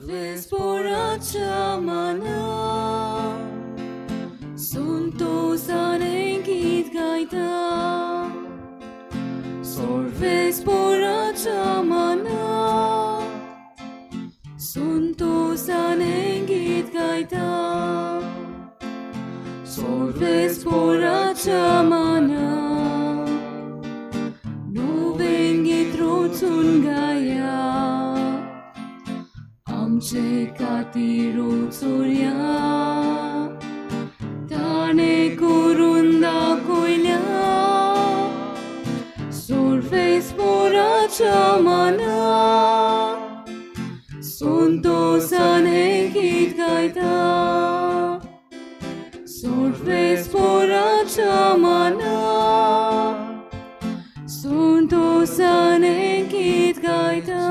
Sorvesporaccia mana Suntosan enkit gaita Sorvesporaccia mana Suntosan enkit gaita Sorvesporaccia mana Novengit rotsun gaya आमचे खातीर चोरया ताणे करून दाखयल्या सोर्वेस्पोराच्या मना संतोषान हें गीत गायता सोर्वेस्पोराच्या मना संतोषान हें गीत गायता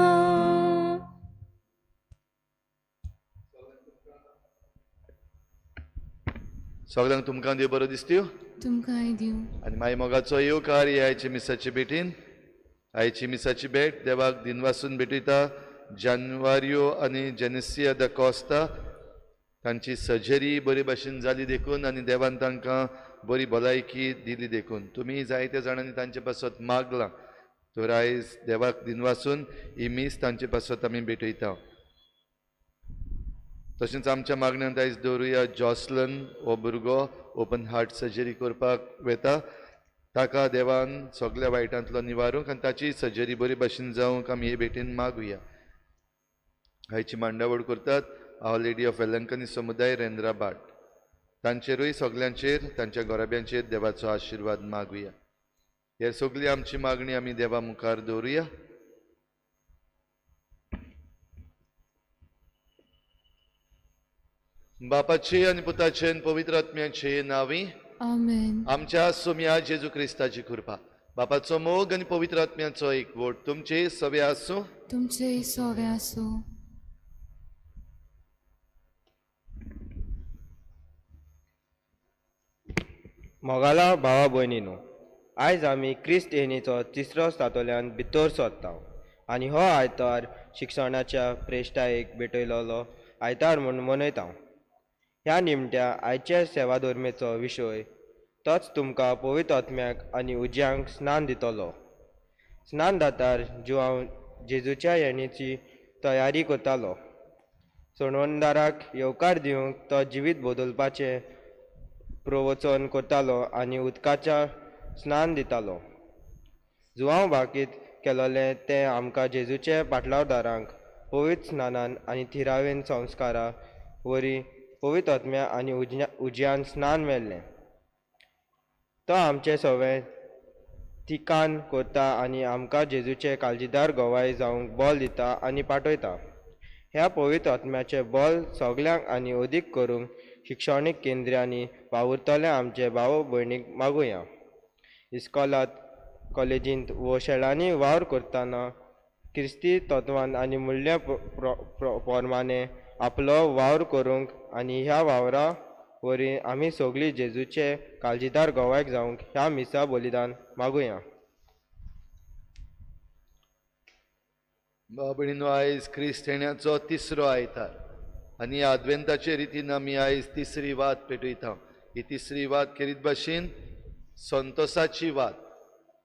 सगळ्यांक तुमकां देव बरो दिसत्यो तुमकांय दिव आनी मागीर मोगाचो येवकार आयचे मिसाची भेटीन आयची मिसाची भेट देवाक दिनवासून भेटयता जान्वारियो आनी जेनेसिया द कॉस्ता तांची सर्जरी बरे भाशेन जाली देखून आनी देवान तांकां बरी भलायकी दिली देखून तुमी जायत्या जाणांनी तांचे पासत मागलां तर आयज देवाक दिनवासून ही मीस तांचे पासत आमी भेटयता तशेंच आमच्या मागण्यांत आयज दवरुया जॉसलन हो भुरगो ओपन हार्ट सर्जरी करपाक वेता ताका देवान सगळ्या वायटांतलो निवारूंक आनी ताची सर्जरी बरी भाशेन जावंक आमी हे भेटेन मागुया हायची मांडावळ करतात आवर लेडी ऑफ वेलंकनी समुदाय रेंद्राबाट तांचेरूय सगळ्यांचेर तांच्या गोराब्यांचेर देवाचो आशिर्वाद मागुया हे सगळी आमची मागणी आमी देवा मुखार दवरुया बापाचे आनी पुताचे आनी पवित्र आत्म्याचे नांवी आमेन आमच्या सोम्या जेजू क्रिस्ताची कृपा बापाचो मोग आनी पवित्र आत्म्याचो एकवट तुमचे सवे आसूं तुमचे सोवे आसूं मोगाला भावा भयणीनो आयज आमी क्रिस्त येणेचो तिसरो सातोल्यान भितर सोदता आनी हो आयतार शिक्षणाच्या प्रेश्टायेक भेटयलोलो आयतार म्हूण मनयता ह्या निमत्या आयच्या सेवा धर्मेचो विशय तोच तुमकां पवित्र आत्म्याक आनी उज्यांक स्नान दितलो स्नान दातार जिवांव जेजूच्या येणेची तयारी करतालो सोडवणदाराक येवकार दिवंक तो जिवीत बदलपाचें प्रवचन करतालो आनी उदकाच्या स्नान दितालो जुवांव बाकीत केलोलें तें आमकां जेजूचे पाटलावदारांक पवित्र स्नानान आनी थिरावेन संस्कारा वरी पवित्र आत्म्या आनी उज्यान स्नान मेळ्ळें तो आमचे सगळे तिकान करता आनी आमकां जेजूचे काळजीदार गोवाय जावंक बोल दिता आनी पाठयता ह्या पवित्र आत्म्याचें बोल सगळ्यांक आनी अदीक करूंक शिक्षणीक केंद्रांनी वावुरतले आमचे भाव भयणीक मागुया इस्कॉलांत कॉलेजींत व शाळांनी वावर करतना क्रिस्ती तत्वान आनी मूल्य प्रमाणे आपलो वावर करूंक आनी ह्या वावरा वरी आमी सगळीं जेजूचे काळजीदार गोवायक जावंक ह्या मिसा बलिदान मागुया भयणीनो आयज क्रिस्त येण्याचो तिसरो आयतार आनी आद्वेंताचे रितीन आमी आयज तिसरी वात पेटयता ही तिसरी वात खेरीत भाशेन संतोसाची वात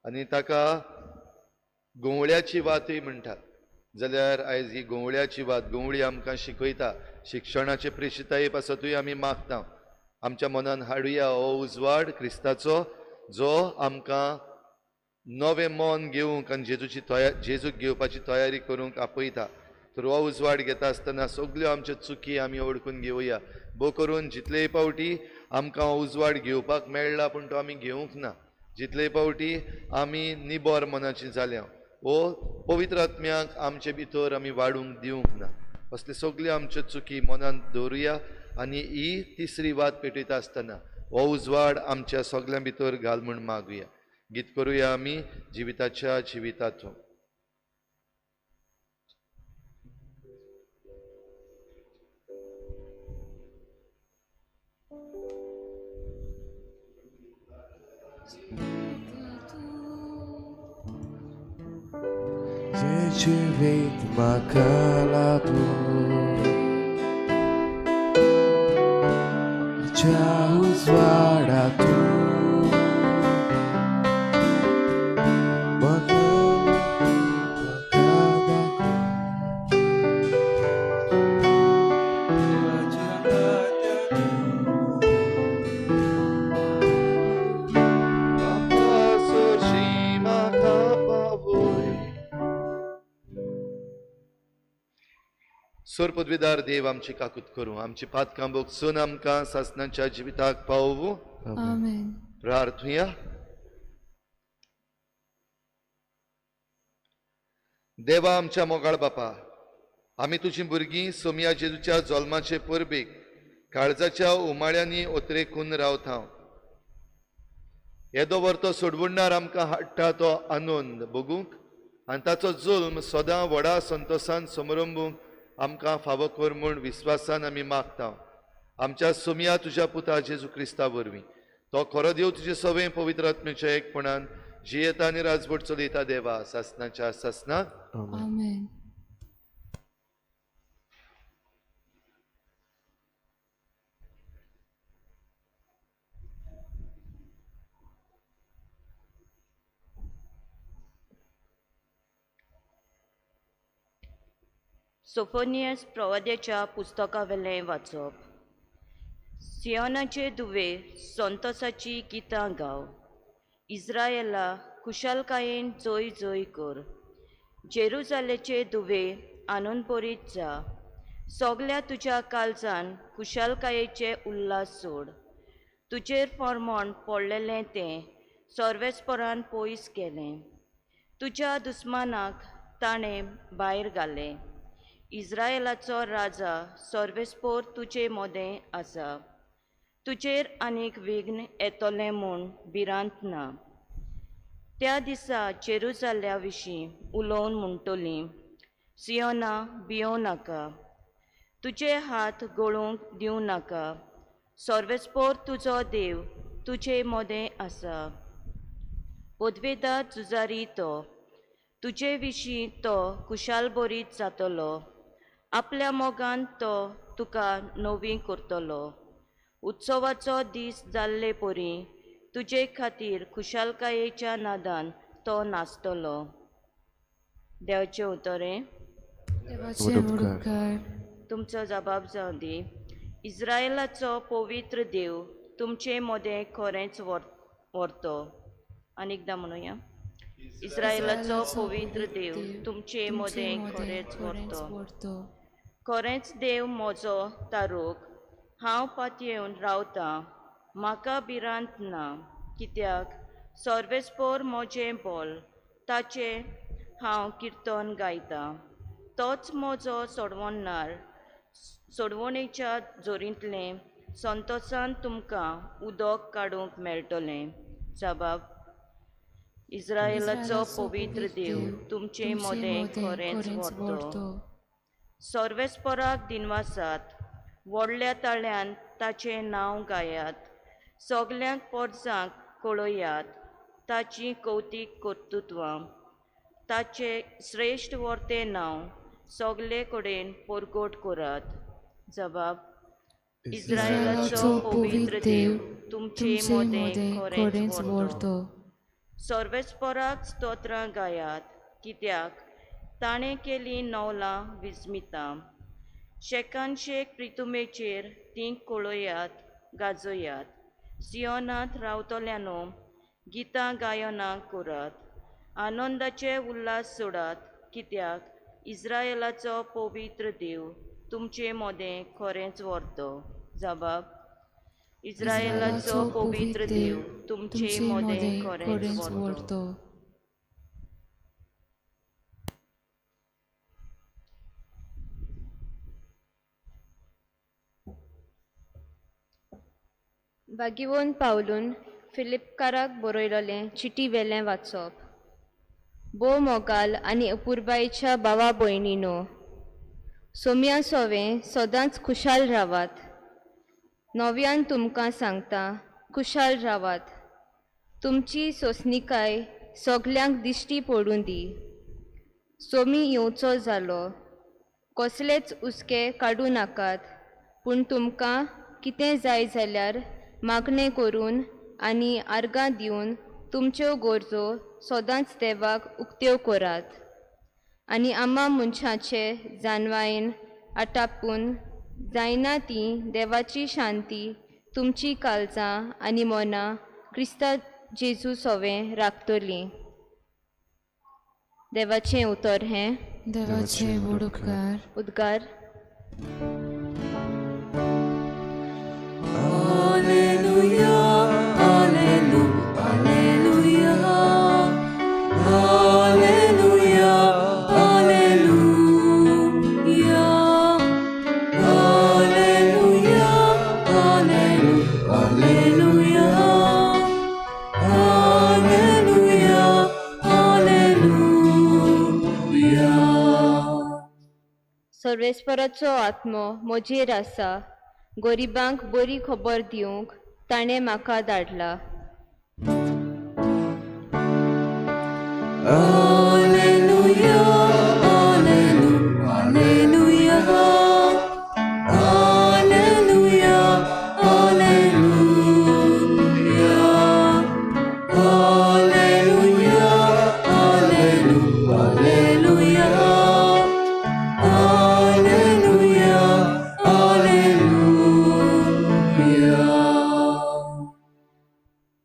आनी ताका गोवळ्याची वातूय म्हणटात जाल्यार आयज ही गोवळ्याची वात गोवळी आमकां शिकयता शिक्षणाचे प्रेशिताये पासतूय आमी मागता आमच्या मनान हाडुया हो उजवाड क्रिस्ताचो जो आमकां नवें मन घेवंक आनी जेजूक घेवपाची तयारी करूंक आपयता तर हो उजवाड घेता आसतना सगल्यो आमच्यो चुकी आमी ओळखून घेवया भोव करून जितलेय पावटी आमकां हो उजवाड घेवपाक मेळ्ळा पूण तो आमी घेवंक ना जितलेय पावटी आमी निबोर मनाची जाल्या वो पवित्र आत्म्याक आमचे भितर आमी वाडूंक दिवंक ना असले सगल्यो आमच्यो चुकी मनांत दवरुया आनी ही तिसरी वात पेटयता आसतना हो उजवाड आमच्या सगळ्यां भितर घाल म्हूण मागुया गीत करुया आमी जिविताच्या जिविताचो Dzieci widma kalatu तुझ्या उजवाडातून सोर पदवीदार देव आमची काकूत करूं, आमची पातकां बोगसून आमकां सासणाच्या जिविताक पावूं. आमेन. प्रार्थुया. देवा आमच्या मोगाळ बापा, आमी तुझी भुरगीं सोमया जेजूच्या जल्माचे परबेक काळजाच्या उमाळ्यांनी ओतरेकून रावता. येदो वर्तो सोडवणार आमकां हाडटा तो आनंद भोगूंक आनी ताचो जुल्म सदां व्हडा संतोशान समरंभूंक आमकां फावो कर म्हूण विस्वासान आमी मागता. आमच्या सोमया तुज्या पुता जेजू क्रिस्ता वरवीं तो खरो देव तुजे सवें पवित्र आत्मेच्या एकपणान जियेता आनी राजवट चलयता देवा सासणाच्या सासणाक. आमेन. सोफोनियस प्रवाद्याच्या पुस्तकावेलें वाचप. सियोनाचे दुवे संतोसाची गितां गाव. इस्रायेला खुशालकायेन जोय जोय कर. जेरुजालेचे दुवे आनंदभरीत जा. सगल्या तुज्या काळजान खुशालकायेचे उल्हास सोड. तुजेर फर्मोण पडलेलें तें सर्वेस्परान पयस केलें. तुज्या दुस्मानाक ताणें भायर घालें. इस्रायेलाचो राजा सर्वेस्पोर तुजे मोदें आसा. तुजेर आनीक विघ्न येतोलें म्हूण भिरांत ना. त्या दिसा जेरुजाल्या विशीं उलोवन म्हणटलीं, सियोना भियों नाका, तुजे हात गळूंक दिवं नाका. सर्वेस्पोर तुजो देव तुजे मोदें आसा. पदवेदार झुजारी तो, तुजे विशीं तो खुशाल बरीत जातलो. आपल्या मोगान तो तुका नवी करतलो. उत्सवाचो दीस जाल्ले परी तुजे खातीर खुशालकायेच्या नादान तो नाचतलो. देवाचें उतरें. देवाचे उडकार. तुमचो जबाब जावं दी. इस्रायेलाचो पवित्र देव तुमचे मोदें खरेंच व्हरतो. आनीकदा म्हणुया. इस्रायेलाचो पवित्र देव तुमचे मोदें खरेंच व्हरतो. खरेंच देव म्हजो तारूक. हांव पातयेवन रावतां, म्हाका भिरांत ना. कित्याक सर्वेस्पोर म्हजें बोल, ताचें हांव किर्तन गायतां. तोच म्हजो सोडवणहार. सोडवणेच्या जोरींतलें संतोशान तुमकां उदक काडूंक मेळटलें. जबाब. इस्रायेलाचो पवित्र देव तुमचे मोदें खरेंच व्हरतो. सर्वेस्पराक दिनवासात व्हडल्या ताळ्यान ताचें नांव गायात. सगल्यांक परजांक कळयात ताची कौतीक कर्तुत्वां. ताचे श्रेश्ठ व्हरतें नांव सगले कडेन परगट करात. जबाब. इस्रायेलाचो पवित्र देव तुमचे मोदें खरेंच व्हरतो. सर्वेस्पराक स्तोत्रां गायात, कित्याक ताणें केली नवलां विस्मितां. शेकान शेक प्रितुमेचेर तीं कळयात, गाजोयात. सियोनांत रावतल्यांनो गितां गायनां करात. आनंदाचे उल्हास सोडात, कित्याक इस्रायेलाचो पवित्र देव तुमचे मोदें खरेंच व्हरतो. जबाब. इस्रायेलाचो पवित्र देव तुमचे मोदें खरेंच व्हरतो. बागिवोन पावलून फिलिपकाराक बरयलेलें चिटी वेलें वाचप. बो मोगाल आनी अपुर्बायेच्या भावा भयणीनो, सोम्या सोवें सदांच खुशाल रावात. नव्यान तुमकां सांगता, खुशाल रावात. तुमची सोंसणीकाय सगल्यांक दिश्टी पडूं दी. सोमी येवचो जालो, कसलेच उस्के काडूं नाकात, पूण तुमकां कितें जाय जाल्यार मागणें करून आनी आर्गां दिवन तुमच्यो गरजो सदांच देवाक उक्त्यो करात. आनी आम्हा मनशाचे जानवायन आटापून जायना ती देवाची शांती तुमची काळजां आनी मनां क्रिस्ता जेजू सोवें राखतली. देवाचें उतर हें देवाचे उडकार उद्गार. सर्वेस्पराचो आत्मो म्हजेर आसा. गरिबांक बरी खबर दिवंक ताणें म्हाका धाडला.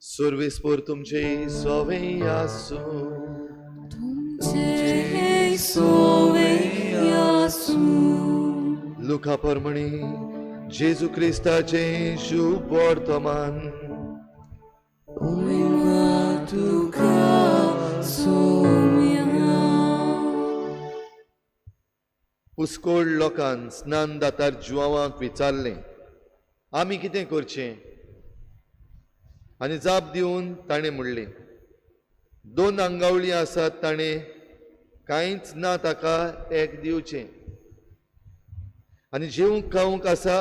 सर्वेस्पर तुमचे सोवें आसूं. लुका परमणी जेजू क्रिस्ताचे शुभ वर्तमान. पुस्कोळ लोकांन स्नान दातार जुवांक विचारलें, आमी कितें करचें? आनी जाप दिवन ताणें म्हणलें, 2 आंगावळी आसात, ताणें कांयच ना ताका एक दिवचें. आनी जेवंक खावंक आसा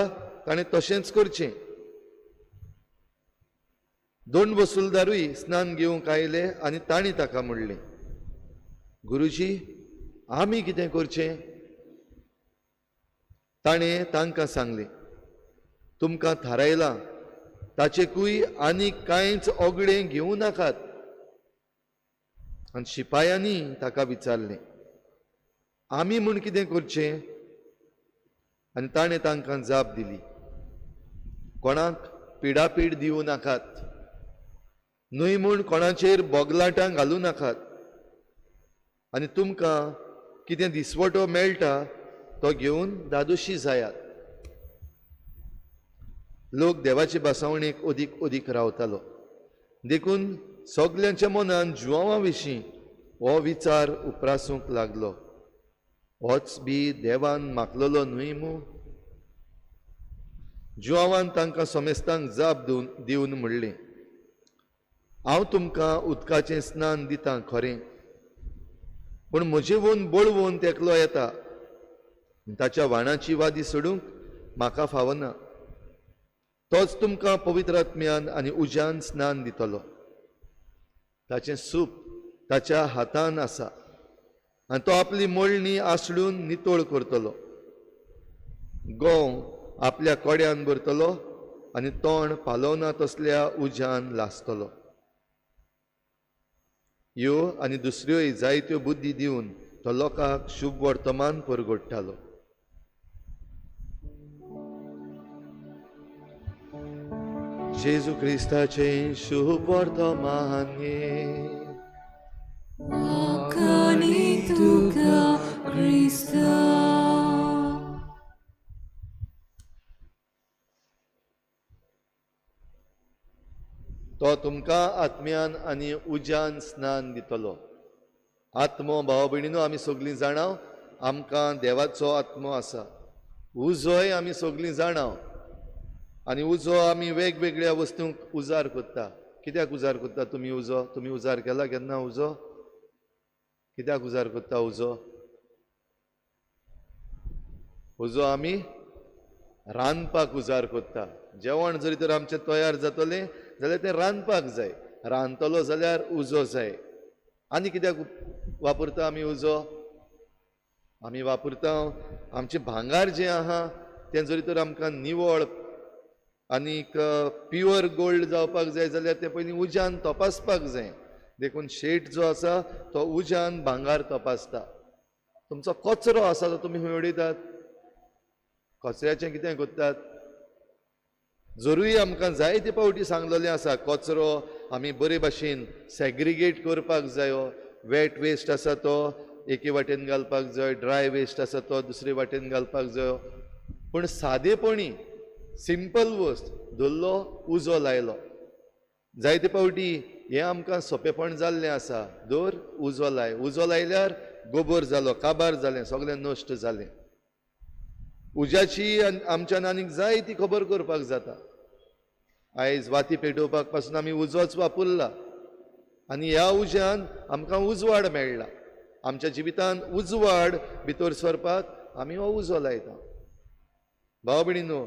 ताणें तशेंच करचें. 2 वसूलदारूय स्नान घेवंक आयले आनी तांणी ताका म्हणलें, गुरुजी, आमी कितें करचें? ताणें तांकां सांगलें, तुमकां थारायलां ताचेकूय आनीक कांयच ओगळें घेवं नाकात. आनी शिपायांनी ताका विचारलें, आमी म्हूण कितें करचें? आनी ताणें तांकां जाप दिली, कोणाक पिडापीड दिवं नाकात, न्हय म्हूण कोणाचेर बोगलाटां घालूं नाकात. आनी तुमकां कितें दिसवटो मेळटा तो घेवन दादोशी जायात. लोक देवाचे बासावणेक ओदीक रावतालो. देखून सगल्यांच्या मनान जुवांवा विशीं हो विचार उप्रासूंक लागलो, होच बी देवान मागलोलो न्हय मू? जुवांवान तांकां सोमेस्तांक जाप दिवन म्हणलें, हांव तुमकां उदकाचें स्नान दितां खरें, पूण म्हजे वोन बळवून तेकलो येता. ताच्या वाणाची वादी सोडूंक म्हाका फावना. तोच तुमकां पवित्र आत्म्यान आनी उज्यान स्नान दितलो. ताचें सूप ताच्या हातान आसा आनी तो आपली मळणी आसडून नितळ करतलो. गोव आपल्या कोड्यान भरतलो आनी तोंड पालोवना तसल्या उज्यान लासतलो. ह्यो आनी दुसऱ्योय जायत्यो बुद्धी दिवन तो लोकांक शुभ वर्तमान परगडटालो. जेजू क्रिस्ताचे शुभ वर्तमान तो तुमकां आत्म्यान आनी उज्यान स्नान दितलो. आत्मो भाव भयणीनो, आमी सगळीं जाणाव आमकां देवाचो आत्मो आसा. उजोय आमी सगळीं जाणाव. आनी उजो आमी वेगवेगळ्या वस्तूंक उजार करता. कित्याक उजार करता तुमी उजो? तुमी उजार केला केन्ना उजो? कित्याक उजार करता उजो? उजो आमी रांदपाक उजार करता. जेवण जरी तर आमचें तयार जातलें जाल्यार तें रांदपाक जाय. रांदतलो जाल्यार उजो जाय. आनी कित्याक वापरता आमी उजो? आमी वापरता आमचें भांगार जें आहा तें जरी तर आमकां निवळ आनीक प्युअर गोल्ड जावपाक जाय जाल्यार ते पयलीं उज्यान तपासपाक जाय. देखून शेट जो आसा तो उज्यान भांगार तपासता. तुमचो कचरो आसा तो तुमी खंय उडयतात? कचऱ्याचें कितें करतात? जरूय आमकां जायते फावटी सांगलेलें आसा कचरो आमी बरे भाशेन सॅग्रिगेट करपाक जायो. वेट वेस्ट आसा तो एके वाटेन घालपाक जाय, ड्राय वेस्ट आसा तो दुसरे वाटेन घालपाक जायो. पूण सादेपणी सिंपल वस्त धरलो उजो लायलो. जायते फावटी हें आमकां सोंपेपण जाल्लें आसा. दर उजो लाय, उजो लायल्यार गोबर जालो, काबार जालें, सगळें नश्ट जालें. उज्याची आमच्यान आनीक जायती खबर करपाक जाता. आयज वाती पेटोवपाक पासून आमी उजोच वापरला आनी ह्या उज्यान आमकां उजवाड मेळ्ळा. आमच्या जिवितान उजवाड भितर सरपाक आमी हो उजो लायता. भाव भयणीनो,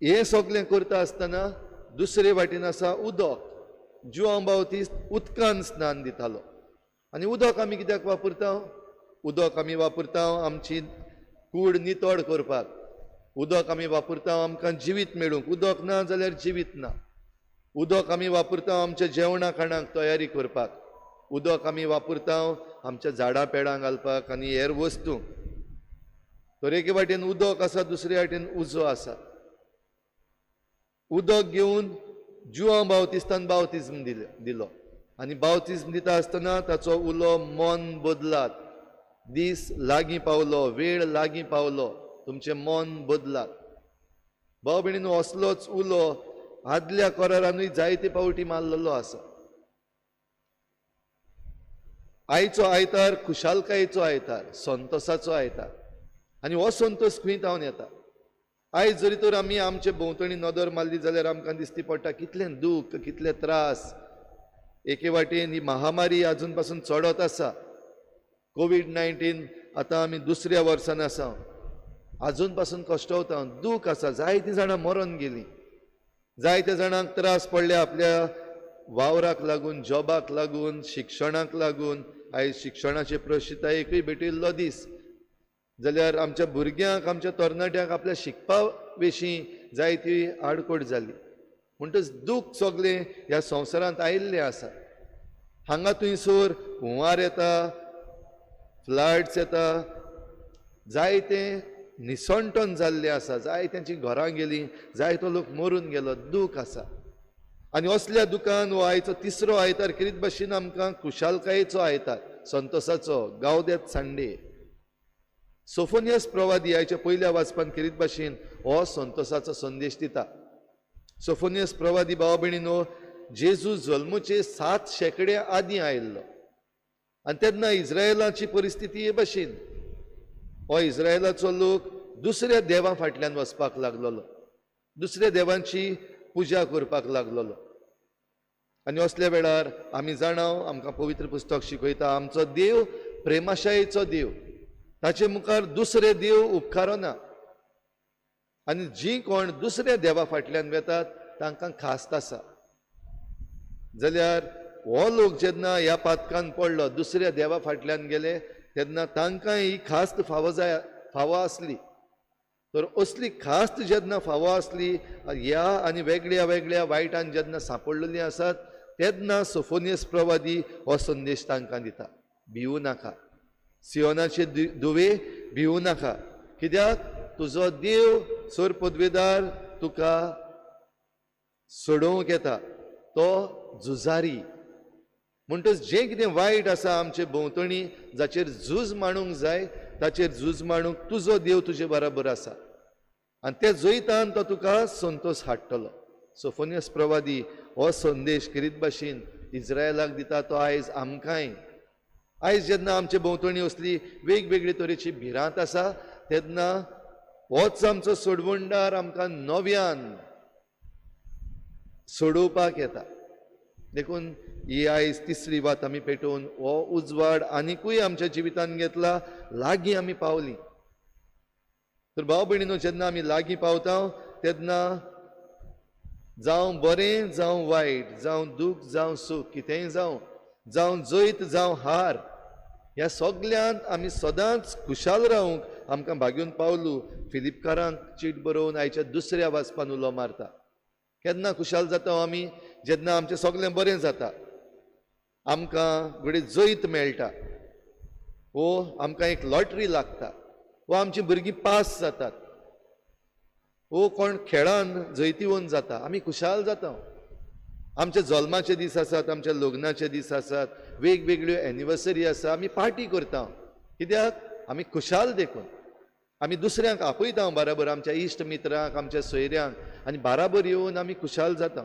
हें सगळें करता आसतना दुसरे वाटेन आसा उदक. जुआंव बावतिस्ट उदकान स्नान दितालो. आनी उदक आमी कित्याक वापरता? उदक आमी वापरता आमची कूड नितळ करपाक. उदक आमी वापरता आमकां जिवीत मेळूंक. उदक ना जाल्यार जिवीत ना. उदक आमी वापरता आमच्या जेवणा खाणाक तयारी करपाक. उदक आमी वापरता आमच्या झाडां पेडां घालपाक आनी हेर वस्तूंक. तर एके वाटेन उदक आसा, दुसरे वाटेन उजो आसा. उदक घेवन जुआंव बावतिस्तान बावतिजम दिलो आनी बावतिजम दिता आसतना ताचो उलो मन बदलात. दीस लागीं पावलो, वेळ लागीं पावलो, तुमचें मन बदलात. भाव भयणीनो, असलोच उलो आदल्या करारानूय जायते फावटी मारलेलो आसा. आयचो आयतार खुशालकायेचो आयतार, संतोसाचो आयतार. आनी हो संतोस खंय तावन येता? आयज जरी तर आमी आमचे भोंवतणी नदर मारली जाल्यार आमकां दिसती पडटा कितलें दूख, कितले त्रास. एके वाटेन ही महामारी आजून पासून चडत आसा. कोविड-19 आतां आमी दुसऱ्या वर्सान आसा. आजून पासून कश्टवता, दूख आसा. जायतीं जाणां मरून गेलीं. जायत्या जाणांक त्रास पडले आपल्या वावराक लागून, जॉबाक लागून, शिक्षणाक लागून. आयज शिक्षणाचे प्रशितायेकूय भेटयल्लो दीस. जाल्यार आमच्या भुरग्यांक, आमच्या तरणाट्यांक आपल्या शिकपा विशीं जायती आडकोड जाली. म्हणटच दूख सगळें ह्या संवसारांत आयिल्लें आसा. हांगा थंयसर हुंवार येता, फ्लड्स येता, जायते निसंटन जाल्ले आसा. जायत्यांची घरां गेलीं, जायतो लोक मरून गेलो. दूख आसा. आनी असल्या दुखान हो आयचो तिसरो आयतार करीत भाशेन आमकां खुशालकायेचो आयतार, संतोसाचो, गावदेत संडे. सोफोनियस प्रवादी आयच्या पयल्या वाचपान करीत भाशेन हो संतोसाचो संदेश दिता. सोफोनियस प्रवादी भाव भयणीनो, जेजू जल्मचे 7 शेंकडे आदीं आयिल्लो. आनी तेन्ना इस्रायलाची परिस्थिती हे भाशेन. हो इस्रायलाचो लोक दुसऱ्या देवा फाटल्यान वचपाक लागलेलो, दुसऱ्या देवांची पुजा करपाक लागलेलो. आनी असल्या वेळार आमी जाणाव, आमकां पवित्र पुस्तक शिकयता, आमचो देव प्रेमाशायेचो देव. ताचे मुखार दुसरे देव उपकारो ना. आनी जी कोण दुसऱ्या देवा फाटल्यान वेतात तांकां खास्त आसा. जाल्यार हो लोक जेन्ना ह्या पातकान पडलो, दुसऱ्या देवा फाटल्यान गेले, तेन्ना तांकां ही खास्त फावो आसली. तर असली खास्त जेन्ना फावो आसली, ह्या आनी वेगळ्या वेगळ्या वायटान जेन्ना सांपडलेलीं आसात, तेन्ना सोफोनियस प्रवादी हो संदेश तांकां दिता. भिवू नाका, सियोनाचे दुवे, भिवू नाका. कित्याक तुजो देव सोर पदवेदार तुका सोडोवंक येता. तो झुजारी. म्हणटच जें कितें वायट आसा आमचे भोंवतणी, जाचेर झूज मांडूंक जाय, ताचेर झूज मांडूंक तुजो देव तुजे बराबर आसा. आनी ते जैतान तो तुका संतोष हाडटलो. सोफोनियस प्रवादी हो संदेश करीत भाशेन इस्रायलाक दिता. तो आयज आमकांय, आयज जेन्ना आमचे भोंवतणी असली वेगवेगळे तरेची भिरांत आसा, तेन्ना होच आमचो सोडवणदार आमकां नव्यान सोडोवपाक येता. देखून ही आयज तिसरी वात आमी पेटोवन हो उजवाड आनिकूय आमच्या जिवितान घेतला. लागीं आमी पावलीं. तर भाव भयणीनो, जेन्ना आमी लागीं पावता तेन्ना जावं बरें जावं वायट, जावं दूख जावं सूख, कितेंय जावं जैत जावं हार, ह्या सगळ्यांत आमी सदांच खुशाल रावूंक आमकां भाग्यून पावलू फिलिपकारांक चीट बरोवन आयच्या दुसऱ्या वाचपान उलो मारता. केन्ना खुशाल जाता आमी जेन्ना आमचें सगळें बरें जाता, आमकां घडये जैत मेळटा, वो आमकां एक लॉटरी लागता, वो आमची भुरगीं पास जातात, वो कोण खेळान जैतिवंत जाता, आमी खुशाल जाता. आमचे जल्माचे दीस आसात, आमच्या लग्नाचे दीस आसात, वेगवेगळ्यो एनिवर्सरी आसा, आमी पार्टी करता. कित्याक आमी खुशाल देखून आमी दुसऱ्यांक आपयता बराबर, आमच्या इश्ट मित्रांक, आमच्या सोयऱ्यांक, आनी बराबर येवन आमी खुशाल जाता.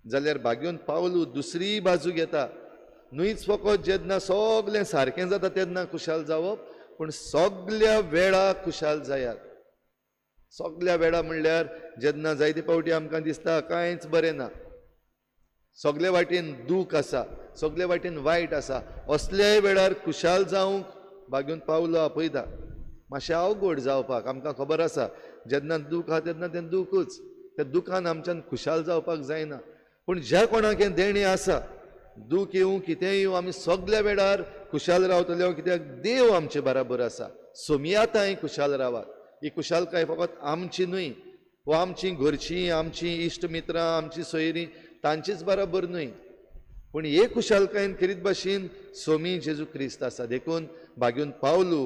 जाल्यार भाग्यून पावलू दुसरी बाजू घेता. न्हूच फकत जेन्ना सगळें सारकें जाता तेन्ना खुशाल जावप, पूण सगळ्या वेळाक खुशाल जायात. सगळ्या वेळा म्हणल्यार जेन्ना जायते फावटी आमकां दिसता कांयच बरें ना, सगळे वाटेन दूख आसा, सगळे वाटेन वायट आसा, असल्याय वेळार खुशाल जावंक भाग्यून पावलो आपयता. मातशें अवघड जावपाक आमकां खबर आसा, जेन्ना दूख आहा तेन्ना तें दूखच, त्या दुखान आमच्यान खुशाल जावपाक जायना. पूण ज्या कोणाक हें देणें आसा, दूख येवं कितेंय येवं आमी सगळ्या वेळार खुशाल रावतले, कित्याक देव आमचे बराबर आसा. सोमियाताय खुशाल रावात. ही खुशालकाय फकत आमची न्हय, वो आमची घरचीं, आमची इश्ट मित्रां, आमची सोयरीं तांचीच बराबर न्हय, पूण हे खुशालकायेन खरीत भाशेन सोमी जेजू क्रिस्त आसा. देखून भाग्यून पावलू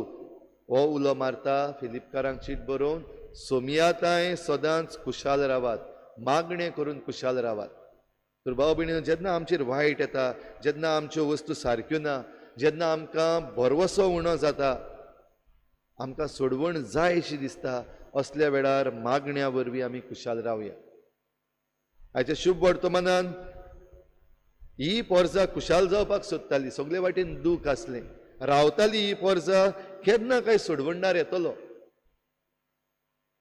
हो उलो मारता फिलिपकारांक चीट बरोवन, सोमियाताय सदांच खुशाल रावात, मागणें करून खुशाल रावात. तर भाव भयणीनो, जेन्ना आमचेर वायट येता, जेन्ना आमच्यो वस्तू सारक्यो ना, जेन्ना आमकां भरवसो उणो जाता, आमकां सोडवण जाय अशी दिसता, असल्या वेळार मागण्या वरवीं आमी खुशाल रावया. आयच्या शुभ वर्तमानान ही पोरसां खुशाल जावपाक सोदतालीं, सगळे वाटेन दूख आसलें, रावतालीं ही पोरसां केन्ना काय सोडवणदार येतलो.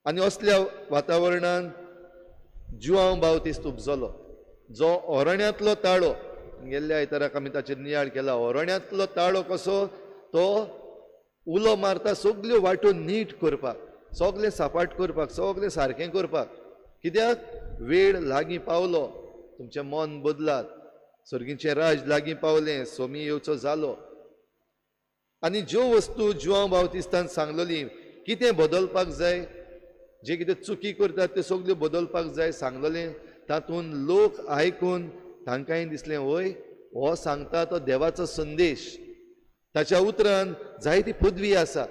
आनी असल्या वातावरणान जुआंव बावतिस्त उपजलो, जो ओरण्यांतलो ताळो, गेल्ल्या आयताराक आमी ताचेर नियाळ केला, ओरण्यांतलो ताळो कसो, तो उलो मारता सगल्यो वाटो नीट करपाक, सगळें सापाट करपाक, सगळें सारकें करपाक. कित्याक वेळ लागीं पावलो, तुमचें मन बदलात, सर्गीचें राज लागीं पावलें, सोमी येवचो जालो. आनी ज्यो वस्तू जुआंव बावतिस्तान सांगलोली कितें बदलपाक जाय, जे कितें चुकी करतात त्यो सगल्यो बदलपाक जाय सांगलोलें, तातूंत लोक आयकून तांकांय दिसलें वय हो सांगता तो देवाचो संदेश, ताच्या उतरान जायती पदवी आसा,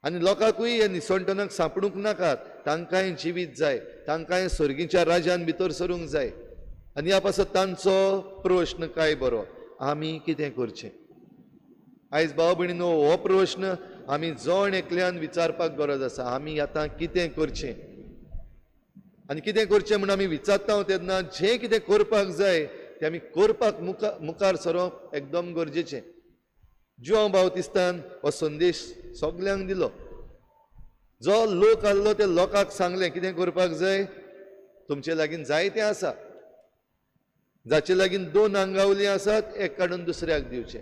आनी लोकांकूय हे निसवणटणाक सांपडूंक नाकात, तांकांय जिवीत जाय, तांकांय सर्गीच्या राजान भितर सरूंक जाय. आनी ह्या पासत तांचो प्रश्न काय बरो, आमी कितें करचें. आयज भाव भयणीनो, हो प्रश्न आमी जण एकल्यान विचारपाक गरज आसा. आमी आतां कितें करचें, आनी कितें करचें म्हूण आमी विचारता तेन्ना जें कितें करपाक जाय तें आमी करपाक मुखार सरप एकदम गरजेचें. जुआंव बावतिस्तान हो संदेश सगल्यांक दिलो. जो लोक आहलो त्या लोकांक सांगलें कितें करपाक जाय. तुमचे लागीं जायतें आसा, जाचे लागीं 2 आंगावलीं आसात, एक काडून दुसऱ्याक दिवचें.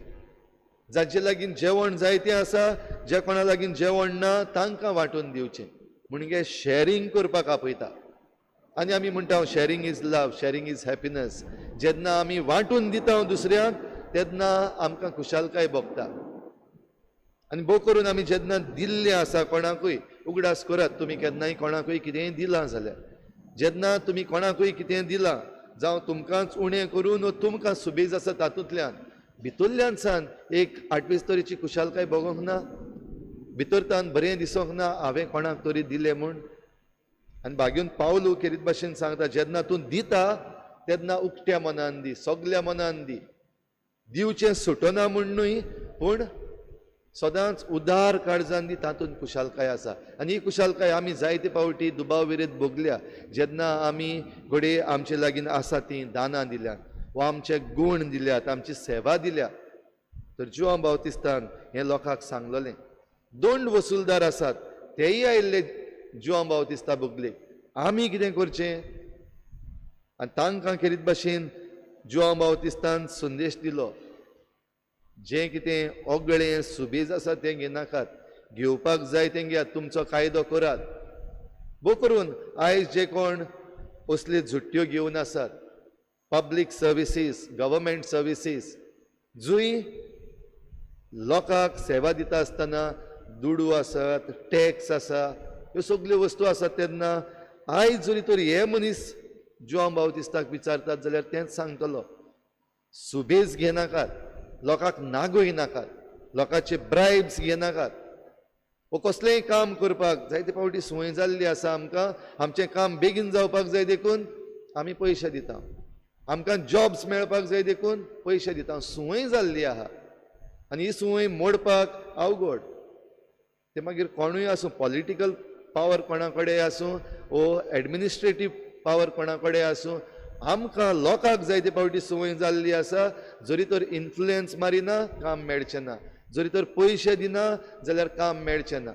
जाचे लागीं जेवण जायतें आसा, जे कोणा लागीं जेवण ना तांकां वांटून दिवचें. म्हणजे शेअरिंग करपाक आपयता. आनी आमी म्हणटा sharing is love, sharing is happiness. जेन्ना आमी वांटून दिता दुसऱ्याक तेन्ना आमकां खुशालकाय भोगता. आनी भोव करून आमी जेन्ना दिल्लें आसा कोणाकूय, उगडास करात तुमी केन्नाय कोणाकूय कितेंय दिलां जाल्यार, जेन्ना तुमी कोणाकूय कितें दिलां, जावं तुमकांच उणें करून वा तुमकां सुबेज आसा तातूंतल्यान, भितरल्यान सान एक 28 तरेची खुशालकाय भोगोंक ना, भितरतान बरें दिसोंक ना हांवें कोणाक तरी दिलें म्हूण. आनी भाग्यून पावलू खेरीत भाशेन सांगता, जेन्ना तूं दिता तेन्ना उक्त्या मनान दी, सगल्या मनान दी. दिवचें सुटना म्हूण न्हय, पूण सदांच उदार काळजान दी, तातूंत खुशालकाय आसा. आनी ही खुशालकाय आमी जायते फावटी दुबाव विरेत भोगल्या, जेन्ना आमी घडये आमचे लागीं आसा ती दानां दिल्यात, वा आमचे गूण दिल्यात, आमची सेवा दिल्या. तर जुआंव बावतिस्तान हें लोकांक सांगलोलें. 2 वसूलदार आसात, तेय आयिल्ले जुआंव बावतिस्ता भोगले. आमी कितें करचें. आनी तांकां खेरीत भाशेन जुआंव बावतिस्तान संदेश दिलो, जें कितें ओगळें सुबेज आसा तें घेनाकात, घेवपाक जाय तें घेयात, तुमचो कायदो करात. भोव करून आयज जे कोण असल्यो झुट्ट्यो घेवन आसात, पब्लीक सर्विसीस, गव्हर्मेंट सर्विसीस, जूय लोकांक सेवा दिता आसतना दुडू आसात, टॅक्स आसा, ह्यो सगल्यो वस्तू आसात तेन्ना आयज जरी तर हे मनीस जॉन बावतिस्ताक विचारतात जाल्यार तेंच सांगतलो. सुबेज घेनाकात, लोकांक नागोय नाकात, लोकांचे ब्रायब्स घेनाकात. वो कसलेंय काम करपाक जायते फावटी संवय जाल्ली आसा आमकां. आमचें काम बेगीन जावपाक जाय देखून आमी पयशे दिता. आमकां जॉब्स मेळपाक जाय देखून पयशे दिता. संवय जाल्ली आहा आनी ही संवय मोडपाक अवघड. ते मागीर कोणूय आसूं, पॉलिटिकल पावर कोणा कडेन आसूं वो एडमिनिस्ट्रेटीव पावर कोणा कडेन आसूं, आमकां लोकांक जायते फावटी संवय जाल्ली आसा. जरी तर इन्फ्लुएन्स मारिना काम मेळचें ना, जरी तर पयशे दिना जाल्यार काम मेळचें ना.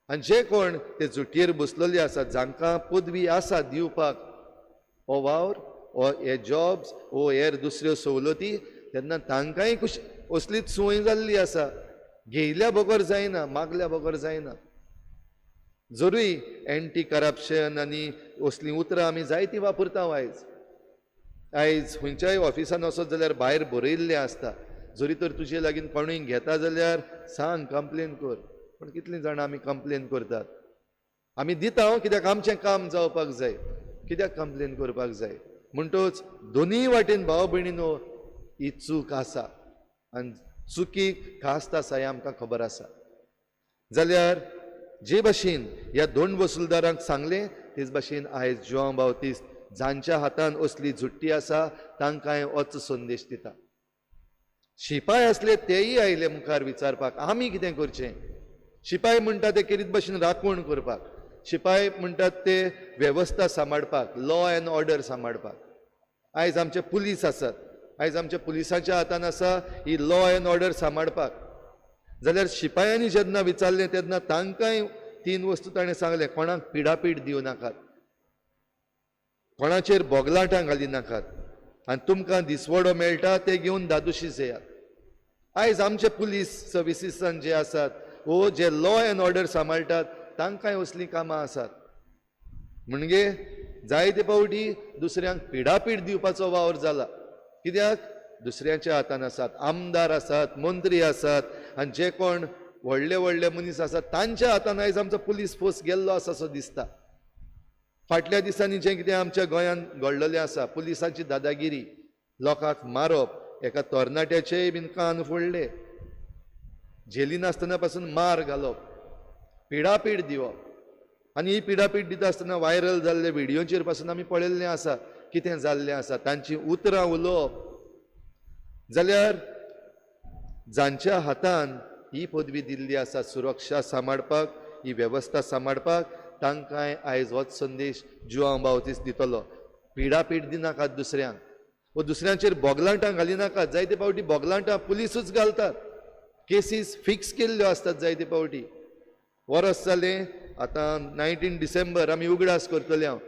आनी जे कोण ते जुटयेर बसलेले आसात, जांकां पदवी आसा दिवपाक हो वावर, हो हे जॉब्स, वो हेर दुसऱ्यो सवलती, तेन्ना तांकांय असलीच संवय जाल्ली आसा. घेयल्या बगर जायना, मागल्या बगर जायना. जरूय एंटी करप्शन आनी असलीं उतरां आमी जायतीं वापरता आयज. आयज खंयच्याय ऑफिसान वचत जाल्यार भायर बरयल्लें आसता, जरी तर तुजे लागीं कोणूय घेता जाल्यार सांग, कंप्लेन कर. पूण कितलीं जाणां आमी कंप्लेन करतात. आमी दिता कित्याक आमचें काम जावपाक जाय, कित्याक कंप्लेन करपाक जाय. म्हणटच दोनीय वाटेन भाव भयणीनो ही चूक आसा आनी चुकीक खास्त आसा हें आमकां खबर आसा. जाल्यार जे भाशेन ह्या दोन वसूलदारांक सांगलें तेच भाशेन आयज जॉन बावतिस्ट जांच्या हातान असली जुट्टी आसा तांकांय होच संदेश दिता. शिपाय असले तेय आयले मुखार विचारपाक आमी कितें करचें. शिपाय म्हणटा ते केरीत भाशेन राखण करपाक, शिपाय म्हणटात ते वेवस्था सांबाळपाक, लॉ एंड ऑर्डर सांबाळपाक. आयज आमचे पुलीस आसात, आयज आमच्या पुलिसांच्या हातान आसा ही लॉ एंड ऑर्डर सांबाळपाक. जाल्यार शिपायांनी जेन्ना विचारलें तेन्ना तांकांय तीन वस्तू ताणें सांगलें. कोणाक पिडापीड दिवं नाकात, कोणाचेर बोगलाटां घाली नाकात, आनी तुमकां दिसवडो मेळटा ते घेवन दादोशी येयात. आयज आमचे पुलीस सर्विसीसान जे आसात वो जे लॉ एंड ऑर्डर सांबाळटात तांकांय असलीं कामां आसात. म्हणजे जायते फावटी दुसऱ्यांक पिडापीड दिवपाचो वावर जाला. कित्याक दुसऱ्याच्या हातान आसात, आमदार आसात, मंत्री आसात, आनी जे कोण व्हडले व्हडले मनीस आसात तांच्या हातान आयज आमचो पुलीस फोर्स गेल्लो आसा असो दिसता. फाटल्या दिसांनी जें कितें आमच्या गोंयांत घडलेलें आसा, पुलिसांची दादागिरी, लोकांक मारप, एका तरणाट्याचेय बीन कान फोडले, जेलीन आसतना पासून मार घालप, पिडापीड दिवप. आनी ही पिडापीड दिता आसतना व्हायरल जाल्ले व्हिडियोचेर पासून आमी पळयल्लें आसा कितें जाल्लें आसा. तांची उतरां उलोवप. जाल्यार जांच्या हातान ही पदवी दिल्ली आसा सुरक्षा सांबाळपाक, ही वेवस्था सांबाळपाक, तांकांय आयज होच संदेश जॉन बावतिस्ट दितलो. पिडापीड दिनाकात दुसऱ्यांक, वो दुसऱ्यांचेर बोगलांटां घालिनाकात. जायते फावटी बोगलांटां पुलिसूच घालतात. केसीस फिक्स केल्ल्यो आसतात जायते फावटी. वर्स जालें आतां 19 डिसेंबर आमी उगडास करतले. हांव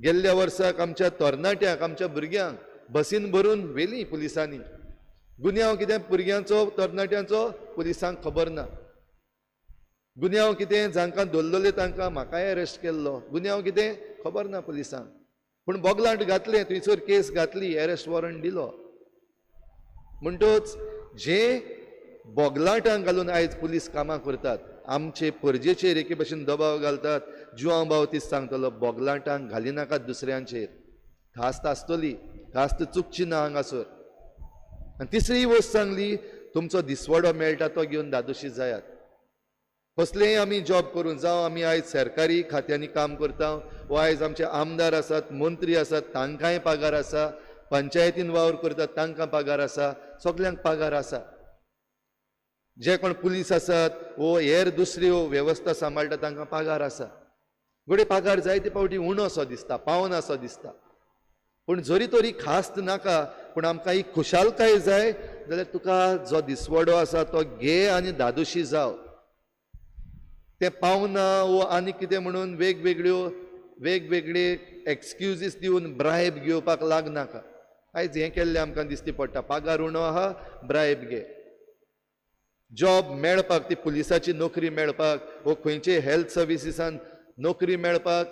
गेल्ल्या वर्साक आमच्या तरणाट्यांक, आमच्या भुरग्यांक बसीन भरून व्हेली पुलिसांनी. गुन्यांव कितें भुरग्यांचो, तरणाट्यांचो पुलिसांक खबर ना. गुन्यांव कितें जांकां दवरलेले तांकां म्हाकाय अरेस्ट केल्लो. गुन्यांव कितें खबर ना पुलिसांक. पूण बोगलांट घातलें, थंयसर केस घातली, अरेस्ट वॉरंट दिलो. म्हणटच जे बोगलांटांक घालून आयज पुलीस कामां करतात, आमचे परजेचेर एके भशेन दबाव घालतात, जॉन बावतिस्ट सांगतलो बोगलांटांक घालिनाकात दुसऱ्यांचेर. खास्त आसतली, खास्त चुकची ना हांगासर. आनी तिसरी वस्त सांगली, तुमचो दिसवडो मेळटा तो घेवन दादोशी जायात. कसलेंय आमी जॉब करूं, जावं आमी आयज सरकारी खात्यांनी काम करता, वा आयज आमचे आमदार आसात, मंत्री आसात, तांकांय पगार आसा, पंचायतीन वावर करतात तांकां पगार आसा, सगल्यांक पगार आसा. जे कोण पुलीस आसात वो हेर दुसऱ्यो वेवस्था सांबाळटा तांकां पगार आसा. घोडे पगार जायते फावटी उणो सो दिसता, पावना सो दिसता. पूण जरी तरी खास्त नाका, पूण आमकां ही खुशालकाय जाय जाल्यार तुका जो दिसवडो आसा तो घे आनी दादोशी जाव. ते पावना वो आनी कितें म्हणून वेगवेगळे एक्सक्युजीस दिवन ब्रायब घेवपाक लागनाका. आयज हें केल्लें आमकां दिसती पडटा, पगार उणो आहा, ब्रायब घे. जॉब मेळपाक, ती पुलिसाची नोकरी मेळपाक, वो खंयचे हेल्थ सर्विसीसान नोकरी मेळपाक,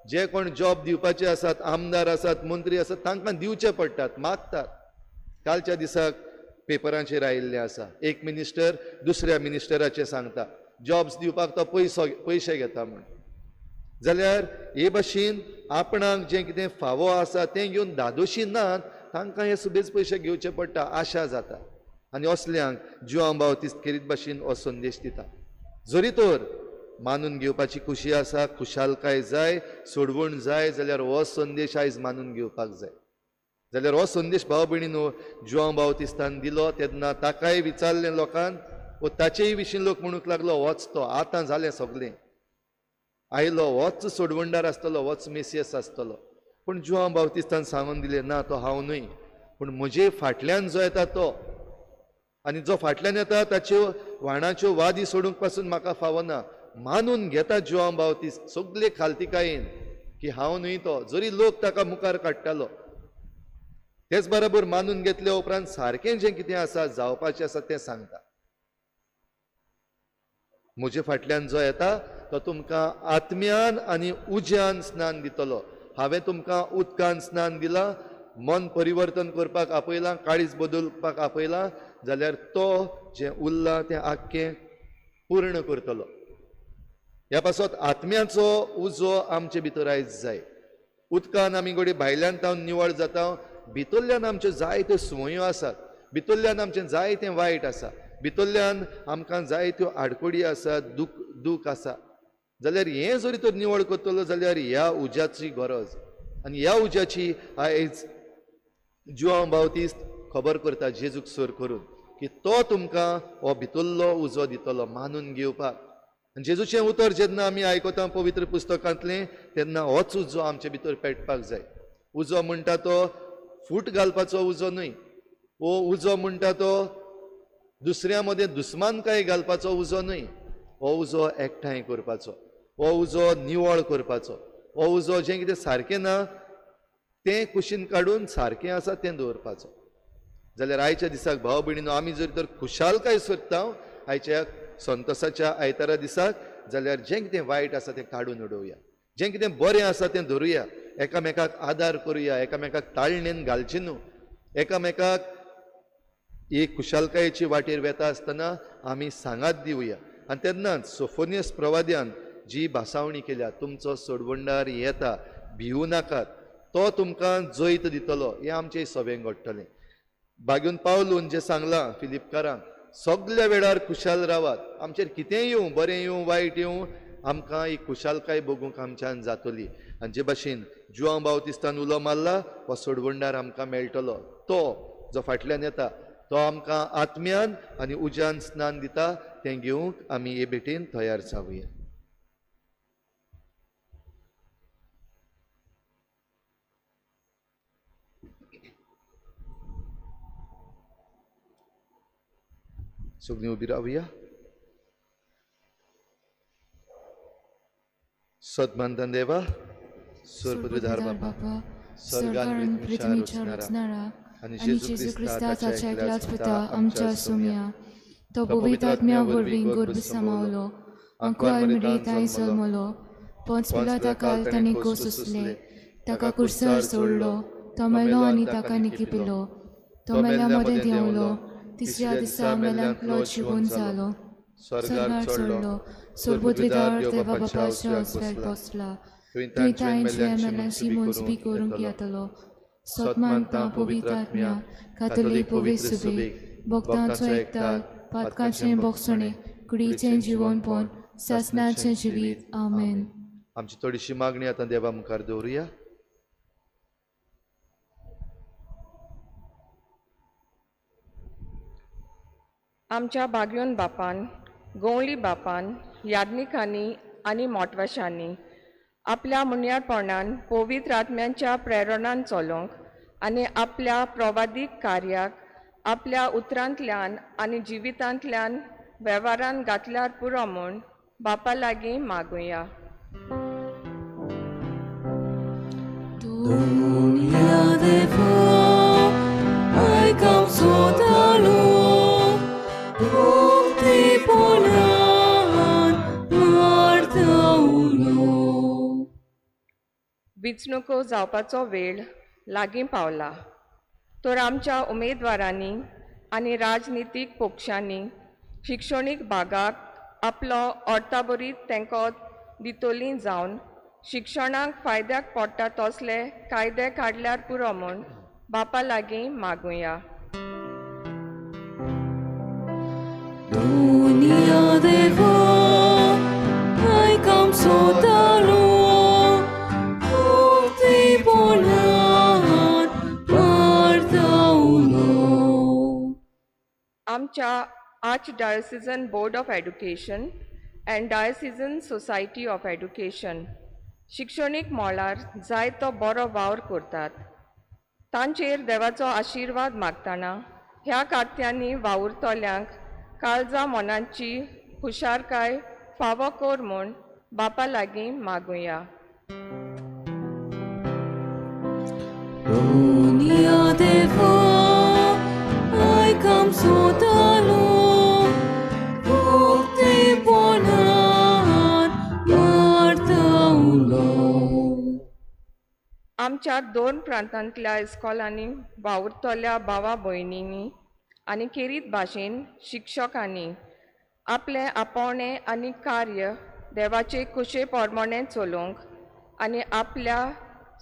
जे कोण जॉब दिवपाचे आसात, आमदार आसात, मंत्री आसात, तांकां दिवचे पडटात, मागतात. कालच्या दिसाक पेपरांचेर आयिल्लें आसा, एक मिनिस्टर दुसऱ्या मिनिस्टराचें सांगता, जॉब्स दिवपाक तो पयशे घेता म्हण. जाल्यार हे भाशेन आपणाक जें कितें फावो आसा तें घेवन धादोशी नात, तांकां हे सुबेज पयशे घेवचे पडटा, आशा जाता. आनी असल्यांक जुआंव बावतिस्त करीत भाशेन हो संदेश दिता. जरी तर मानून घेवपाची खुशी आसा, खुशालकाय जाय, सोडवण जाय, जाल्यार हो संदेश आयज मानून घेवपाक जाय. जाल्यार हो संदेश भाव भयणीनो जुआंव बावतिस्तान दिलो तेन्ना ताकाय विचारलें लोकांन, व ताचेय विशीं लोक म्हणूंक लागलो होच तो, आतां जालें सगळें, आयलो होच सोडवणदार आसतलो, होच मेसियस आसतलो. पूण जुआंव बावतिस्तान सांगून दिलें, ना तो हांव न्हय, पूण म्हजे फाटल्यान जो येता तो, आनी जो फाटल्यान येता ताच्यो व्हाणाच्यो वादी सोडूंक पासून म्हाका फावना. मानून घेता जुआंव बावतिस्त सगळे खालतिकायेन की हांव न्हय तो, जरी लोक ताका मुखार काडटालो. तेच बरोबर मानून घेतले उपरांत सारकें जें कितें आसा, जावपाचें आसा तें सांगता. म्हजे फाटल्यान जो येता तो तुमकां आत्म्यान आनी उज्यान स्नान दितलो. हांवें तुमकां उदकान स्नान दिलां, मन परिवर्तन करपाक आपयलां, काळीज बदलपाक आपयलां, जाल्यार तो जें उरलां तें आख्खें पूर्ण करतलो. ह्या पासत आत्म्याचो उजो आमचे भितर आयज जाय. उदकान आमी घोडी भायल्यान तावन निवळ जाता, भितरल्यान आमच्यो जायत्यो संवयो आसात, भितरल्यान आमचें जायतें वायट आसा, भितरल्यान आमकां जायत्यो आडकोडी आसात, दूख आसा. जाल्यार हें जरी तर निवळ करतलो जाल्यार ह्या उज्याची गरज. आनी ह्या उज्याची आयज जुआंव बावतिस्त खबर करता जेजूक सर करून की तो तुमकां हो भितरलो उजो दितलो मानून घेवपाक. आनी जेजूचें उतर जेन्ना आमी आयकता पवित्र पुस्तकांतलें तेन्ना होच उजो आमचे भितर पेटपाक जाय. उजो म्हणटा तो फूट घालपाचो उजो न्हय, हो उजो म्हणटा तो दुसऱ्या मदें दुस्मानकाय घालपाचो उजो न्हय, हो उजो एकठांय करपाचो, हो उजो निवळ करपाचो, हो उजो जें कितें सारकें ना तें कुशीन काडून सारकें आसा तें दवरपाचो. जाल्यार आयच्या दिसाक भाव भयणीनो आमी जर तर खुशालकाय सोदता आयच्या संतोसाच्या आयतारा दिसाक, जाल्यार जें कितें वायट आसा तें काडून उडोवया, जें कितें बरें आसा तें धरुया, एकामेकाक आदार करुया, एकामेकाक ताळणेन घालची न्हू, एकामेकाक ही खुशालकायेची वाटेर वेता आसतना आमी सांगात दिवया. आनी तेन्नाच सोफोनियस प्रवाद्यान जी भासावणी केल्या, तुमचो सोडवणदार येता, भिवू नाकात, तो तुमकां जैत दितलो, हें आमचे सभेन घडटलें. बागून पावलून जें सांगलां फिलिपकारांक, सगळ्या वेळार खुशाल रावात, आमचेर कितेंय येवं, बरें येवं, वायट येवं, आमकां ही खुशालकाय भोगूंक आमच्यान जातली. आनी जे भाशेन जुआंव बावतिस्तान उलो मारला, हो सोडवणदार आमकां मेळटलो. तो जो फाटल्यान येता तो आमकां आत्म्यान आनी उज्यान स्नान दिता, तें घेवंक आमी हे भेटेन तयार जावया. सगळीं उबी रावया. सद्मंतन देवा, सर्वपदवीधार बापा, स्वर्गान पृथ्वीच्या रचणारा आनी जेजू क्रिस्ताचा एकलाच पिता आमच्या सुम्या, तो पवित्र आत्म्या वरवीं गर्भ सामावलो, अंकुरार मिडीत आय जल्मलो, पोंच पिलाता काल तांणी कोस सुसले, ताका कुर्सार सोडलो, तो मेलो आनी ताका निकी पिलो, तो मेल्या मदें देंवलो, तिसऱ्या दिसा मेल्यांक लोट शिवून जालो, स्वर्गार चडलो, सर्वपदवीधार देवा बापाच्या अस्व्याक बसला, थंय तांचे मेल्यांची मोजबी करूंक येतलो. सतमानता पवित्र आत्म्या, कातोलीक पवित्र सुबेक, भक्तांचो एकताल, पातकांचें बोगसणें, कुडीचें जिवनपण, सासणाचें जिवीत. आमेन. आमची थोडीशी मागणी आतां देवा मुखार दवरुया. आमच्या बागयोन बापान, गवळी बापान, याज्ञिकांनी आनी मोटवाशांनी आपल्या मुन्यारपणान पवित्र आत्म्यांच्या प्रेरणान चलोंक आनी आपल्या प्रवादीक कार्याक आपल्या उतरांतल्यान आनी जिवितांतल्यान वेव्हारान घातल्यार पुरो म्हूण बापा लागीं मागुया. विचणुको जावपाचो वेळ लागीं पावला, तर आमच्या उमेदवारांनी आनी राजनितीक पक्षांनी शिक्षणीक भागाक आपलो ऑर्ताबरीत तेंको दितोली जावन शिक्षणाक फायद्याक पडटा तसले कायदे काडल्यार पुरो म्हूण बापा लागीं मागुया. Dunia deva, ai cam sotalo, ti bonar, partaulo. आमच्या Archdiocesan Board of Education and Diocesan Society of Education शिक्षणीक मळार जायतो बरो वावर करतात. तांचेर देवाचो आशिर्वाद मागतना ह्या कार्त्यांनी वावुरतल्यांक काळजा मनांची हुशारकाय फावो कोर म्हूण बापा लागीं मागुया. Dunia deva, ai cam sotalo, ti bonar, partaulo. आमच्या 2 प्रांतांतल्या इस्कॉलांनी वावुरतल्या भावा भयणींनी आनी खेरीत भाशेन शिक्षकांनी आपले आपोवणे आनी कार्य देवाचे कुशे पोरमोणे चलोवंक आनी आपल्या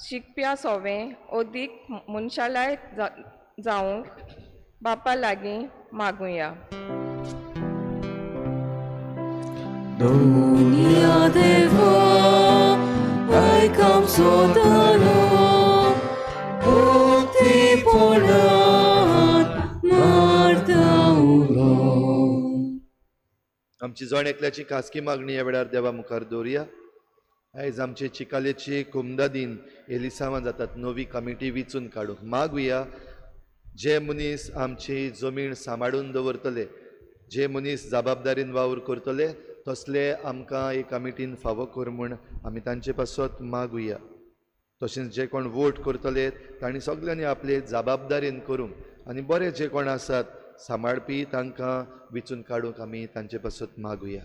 शिकप्या सोवें ओदीक मनशालाय जावंक बापा लागीं मागुया. Dunia deva, ai cam sotalo, ti bonar, partaulo. आमची जण एकल्याची खासगी मागणी ह्या वेळार देवा मुखार दवरया. आयज आमचे चिकालेची कुमदा दिन एलिसांवां जातात नवी कमिटी वेंचून काडूंक मागुया. जे मनीस आमची जमीन सांबाळून दवरतले, जे मनीस जबाबदारीन वावर करतले तसले आमकां हे कमिटीन फावो कर म्हूण आमी तांचे पासत मागुया. तशेंच जे कोण वोट करतले तांणी सगल्यांनी आपले जबाबदारीन करूंक आनी बरे जे कोण आसात सांबाळपी तांकां वेंचून काडूंक आमी तांचे पासत मागुया.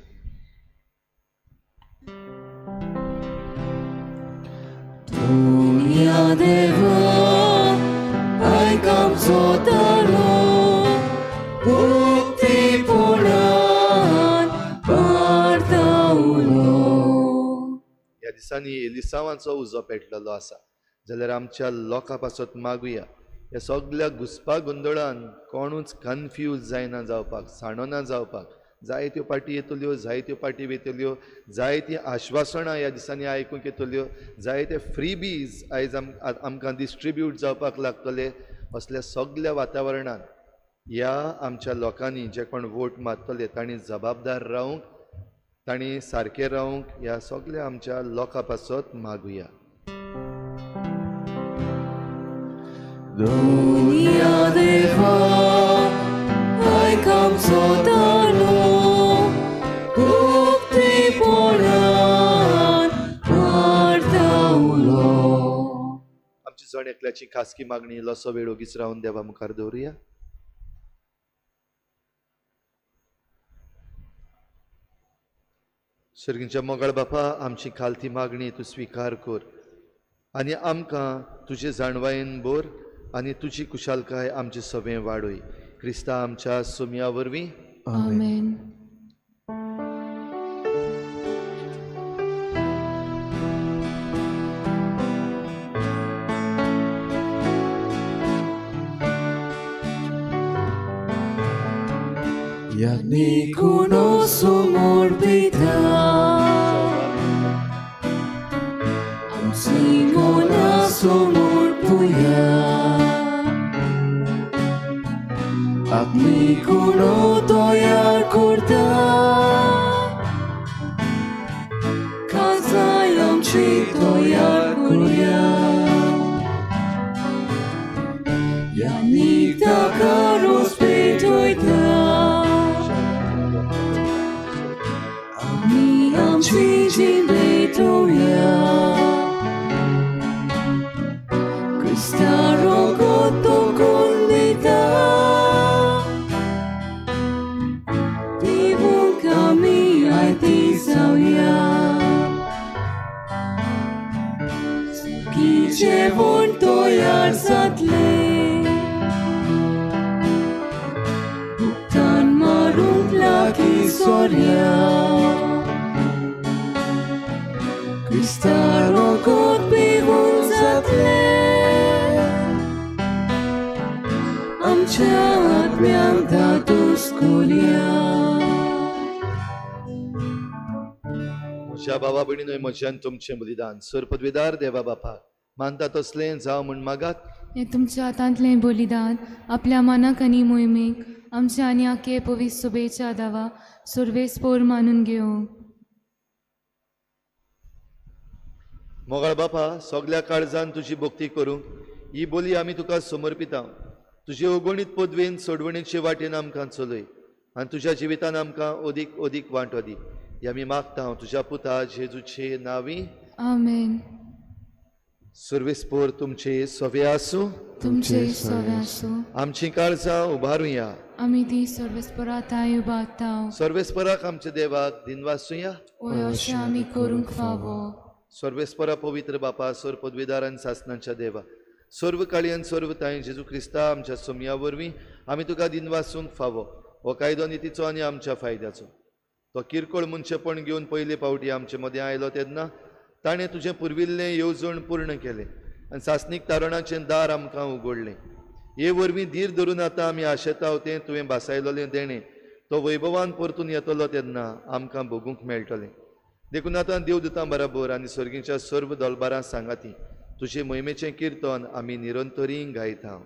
Dunia deva, ai cam sotalo, ti bonar, partaulo. ह्या दिसांनी एलिसांवांचो उजो पेटलेलो आसा जाल्यार आमच्या लोकां पासत मागुया ह्या सगळ्या घुसपा गोंदळान कोणूच कन्फ्यूज जायना जावपाक, साणोना जावपाक. जायत्यो पार्टी येतल्यो, जायत्यो पार्टी वेतल्यो, जायतीं आश्वासनां ह्या दिसांनी आयकूंक येतल्यो, जायते फ्रीबीज आयज आमकां डिस्ट्रिब्यूट जावपाक लागतले. असल्या सगळ्या वातावरणांत ह्या आमच्या लोकांनी जे कोण वोट मारतले तांणी जबाबदार रावंक, तांणी सारके रावंक ह्या सगळ्या आमच्या लोकां पासत मागुया. Dunia deva, ai cam sotalo, ti bonar, partaulo. आमची जण एकल्याची खासगी मागणी लसो वेळ ओगीच रावन देवा मुखार दवरुया. सर्गींच्या मोगाळ बापा, आमची खालती मागणी तूं स्विकार कर आनी आमकां तुजे जाणवायेन बोर आनी तुजी कुशालकाय आमचे सवें वाडोय. क्रिस्ता आमच्या सुमया वरवीं Amen. Jak conosco morbidità, am Simona somor puia, ak ni kuno toyar kurda, kazayam chi toyar kurya, ya nikta karos petoita. Treating Betoya Cristaro Goto Condita Divun Kami विसरया Krista rogot पिवून जातले आमच्या आत्म्यांक धादोस कोरया म्हज्या भावा भयणीनो म्हज्यान तुमचें बलिदान sir पदवीदार देवा बापाक मानता तसलें जावं म्हण मागात हे तुमच्या हातांतलें बलिदान आपल्या मनाक आनी मोहिमेक आमच्या आनी आखे पवित्र सोबेच्या दावा सर्वेस्पोर मानून घेवं मोगाळ बापा सगल्या काळजान तुजी भक्ती करूंक ही बोली आमी तुका समर्पिता तुजे अगणीत पदवेन सोडवणेचे वाटेन आमकां चलय आनी तुज्या जिवितान आमकां अदीक अदीक वांटो दी हे आमी मागता तुज्या पुता जेजूचे नांवी आमेन सर्वेस्पोर तुमचे सवे आसूं तुमचे सवे आसूं आमची काळजां उबारुया आमी ती सर्वेस्पराताय उबारताव सर्वेस्पराक आमच्या देवाक दिनवासूया ओय अशें आमी करूंक फावो सर्वेस्परा पवित्र बापा सर पदवीदार आनी सासणांच्या देवा सर्व काळी आनी सर्व ताई जेजू क्रिस्ता आमच्या सोमया वरवीं आमी तुका दिनवासूंक फावो हो कायदो नितीचो आनी आमच्या फायद्याचो तो किरकोळ मनशेपण घेवन पयले फावटी आमचे मदें आयलो तेन्ना ताणें तुजें पुर्विल्लें येवजण पूर्ण केलें आनी सासणीक तारणाचें दार आमकां उगडलें हे वरवीं धीर धरून आतां आमी आशेताव तें तुवें भासायलोलें देणें तो वैभवान परतून येतलो तेन्ना आमकां भोगूंक मेळटलें देखून आतां देवदूतां बराबर आनी सर्गीच्या सर्व दलबारां सांगाती तुजे मोहिमेचें किर्तन आमी निरंतरी गायता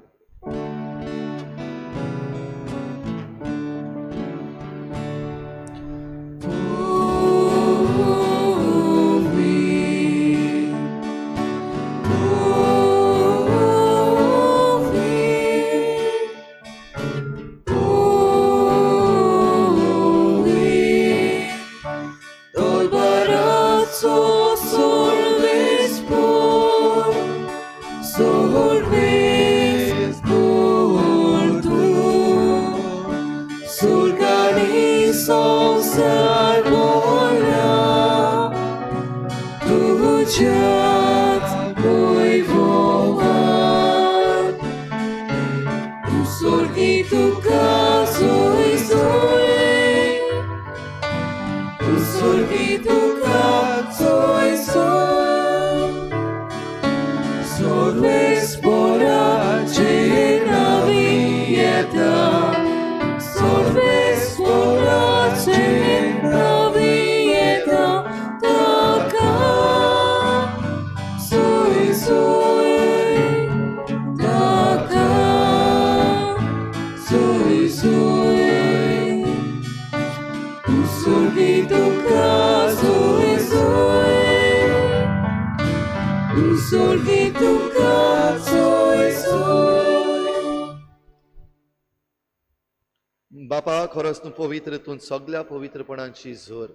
बापा खरोच तूं पवित्र तूं सगळ्या पवित्रपणाची झोर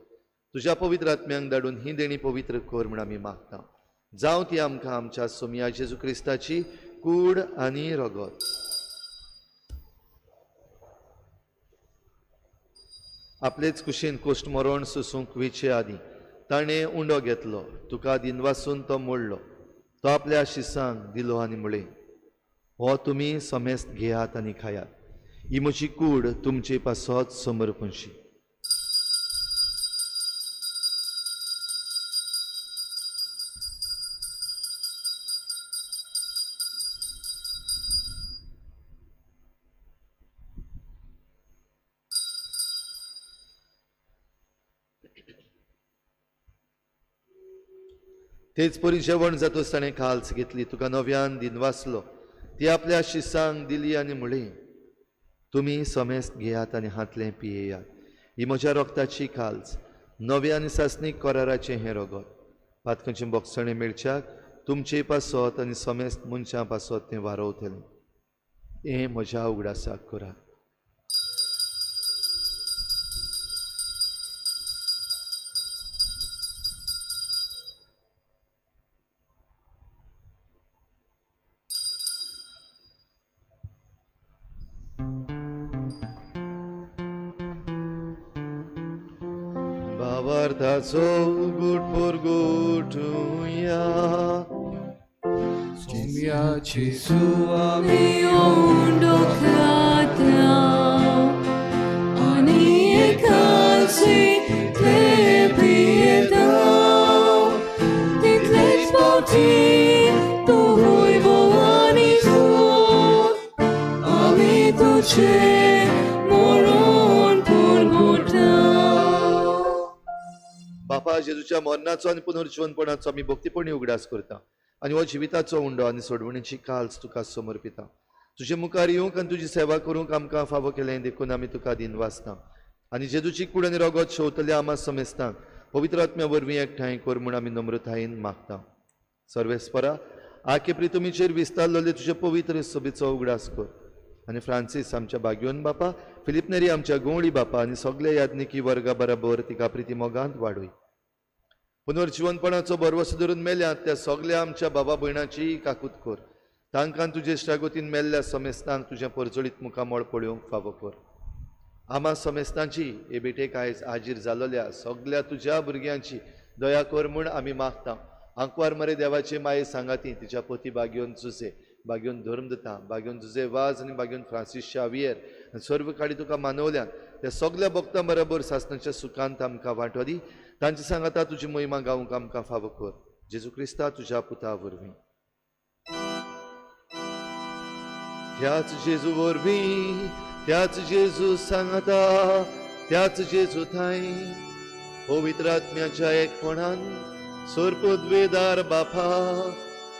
तुज्या पवित्र आत्म्यांक धाडून ही देणी पवित्र कर म्हण आमी मागता जावं ती आमकां आमच्या सोमया जेजू क्रिस्ताची कूड आनी रगत आपलेच कुशीन कोश्ट मरण सुसूंक वेचे आदी ताणें उंडो घेतलो तुका दिनवासून तो मोडलो तो आपल्या शिसांक दिलो आनी म्हळें हो तुमी समेस्त घेयात आनी खायात ही म्हजी कूड तुमचे पासत समर्पणशी तेच परी जेवण जातोच ताणें खाल्स घेतली तुका नव्यान दिनवासलो ती आपल्या शिसांक दिली आनी म्हळें तुमी समेस्त घेयात आनी हातलें पियेयात ही म्हज्या रोगताची खाल्स नव्या आनी सासणीक कराराचें हें रगत पातकांचें बोगसणें मेळच्याक तुमचे पासत आनी समेस्त मनशां पासत तें वारवतलें हें म्हज्या उगडासाक करात Vardazo good por gotuya Somia Jesua mio undokata Ani ekal तुझे मरण परगटा. बापा जेजूच्या मरणाचो आनी पुनर्जीवनपणाचो आमी भक्तीपणी उगडास करता आनी हो जिविताचो उंडो आनी सोडवणेची काल्स तुका समर्पिता. तुजे मुखार येवंक आनी तुजी सेवा करूंक आमकां फावो केलें देखून आमी तुका दिन वाचता आनी जेजूची कूड आनी रगत शेवतले आमा समेस्तांक पवित्र आत्म्या वरवीं एकठांय कर म्हूण आमी नम्रतायेन मागता. सर्वेस्परा आखे प्रितुमीचेर विस्तारलेले तुजे पवित्र सभेचो उगडास कर आनी फ्रांसीस आमच्या बागयोन बापा, फिलिप नेरी आमच्या गोवळी बापा आनी सगळे याज्ञिकी वर्गा बरोबर तिका प्रिती मोगांत वाडूय. पुनर्जीवनपणाचो बरवसो धरून मेल्यात त्या सगळ्या आमच्या बाबा भयणाची काकूत कर. तांकां तुजे इश्टागतीन मेल्ल्या समेस्तांक तुज्या परजळीत मुखामोळ पळोवंक फावो कर. आमा समेस्तांची हे बेटेक आयज हाजीर जालोल्या सगळ्या तुज्या भुरग्यांची दया कर म्हूण आमी मागता. आंकवार मरे देवाचे माये सांगाती तिच्या पती बागयोन जुजे, बागयोन धर्मदता, बागयोन जुजे वाज आनी बागयोन फ्रांसीस शावियर सर्व काडी तुका मानवल्यान त्या सगळ्या भक्तां बरोबर सासणाच्या सुखांत आमकां वांटो दी. तांची सांगाता तुजी महिमा गावंक आमकां फावो कर. जेजू क्रिस्ता तुज्या पुता वरवीं. त्याच जेजू वरवीं, त्याच जेजू सांगाता, त्याच जेजू थंय पवित्र आत्म्याच्या एकपणान सोरपदवेदार बापा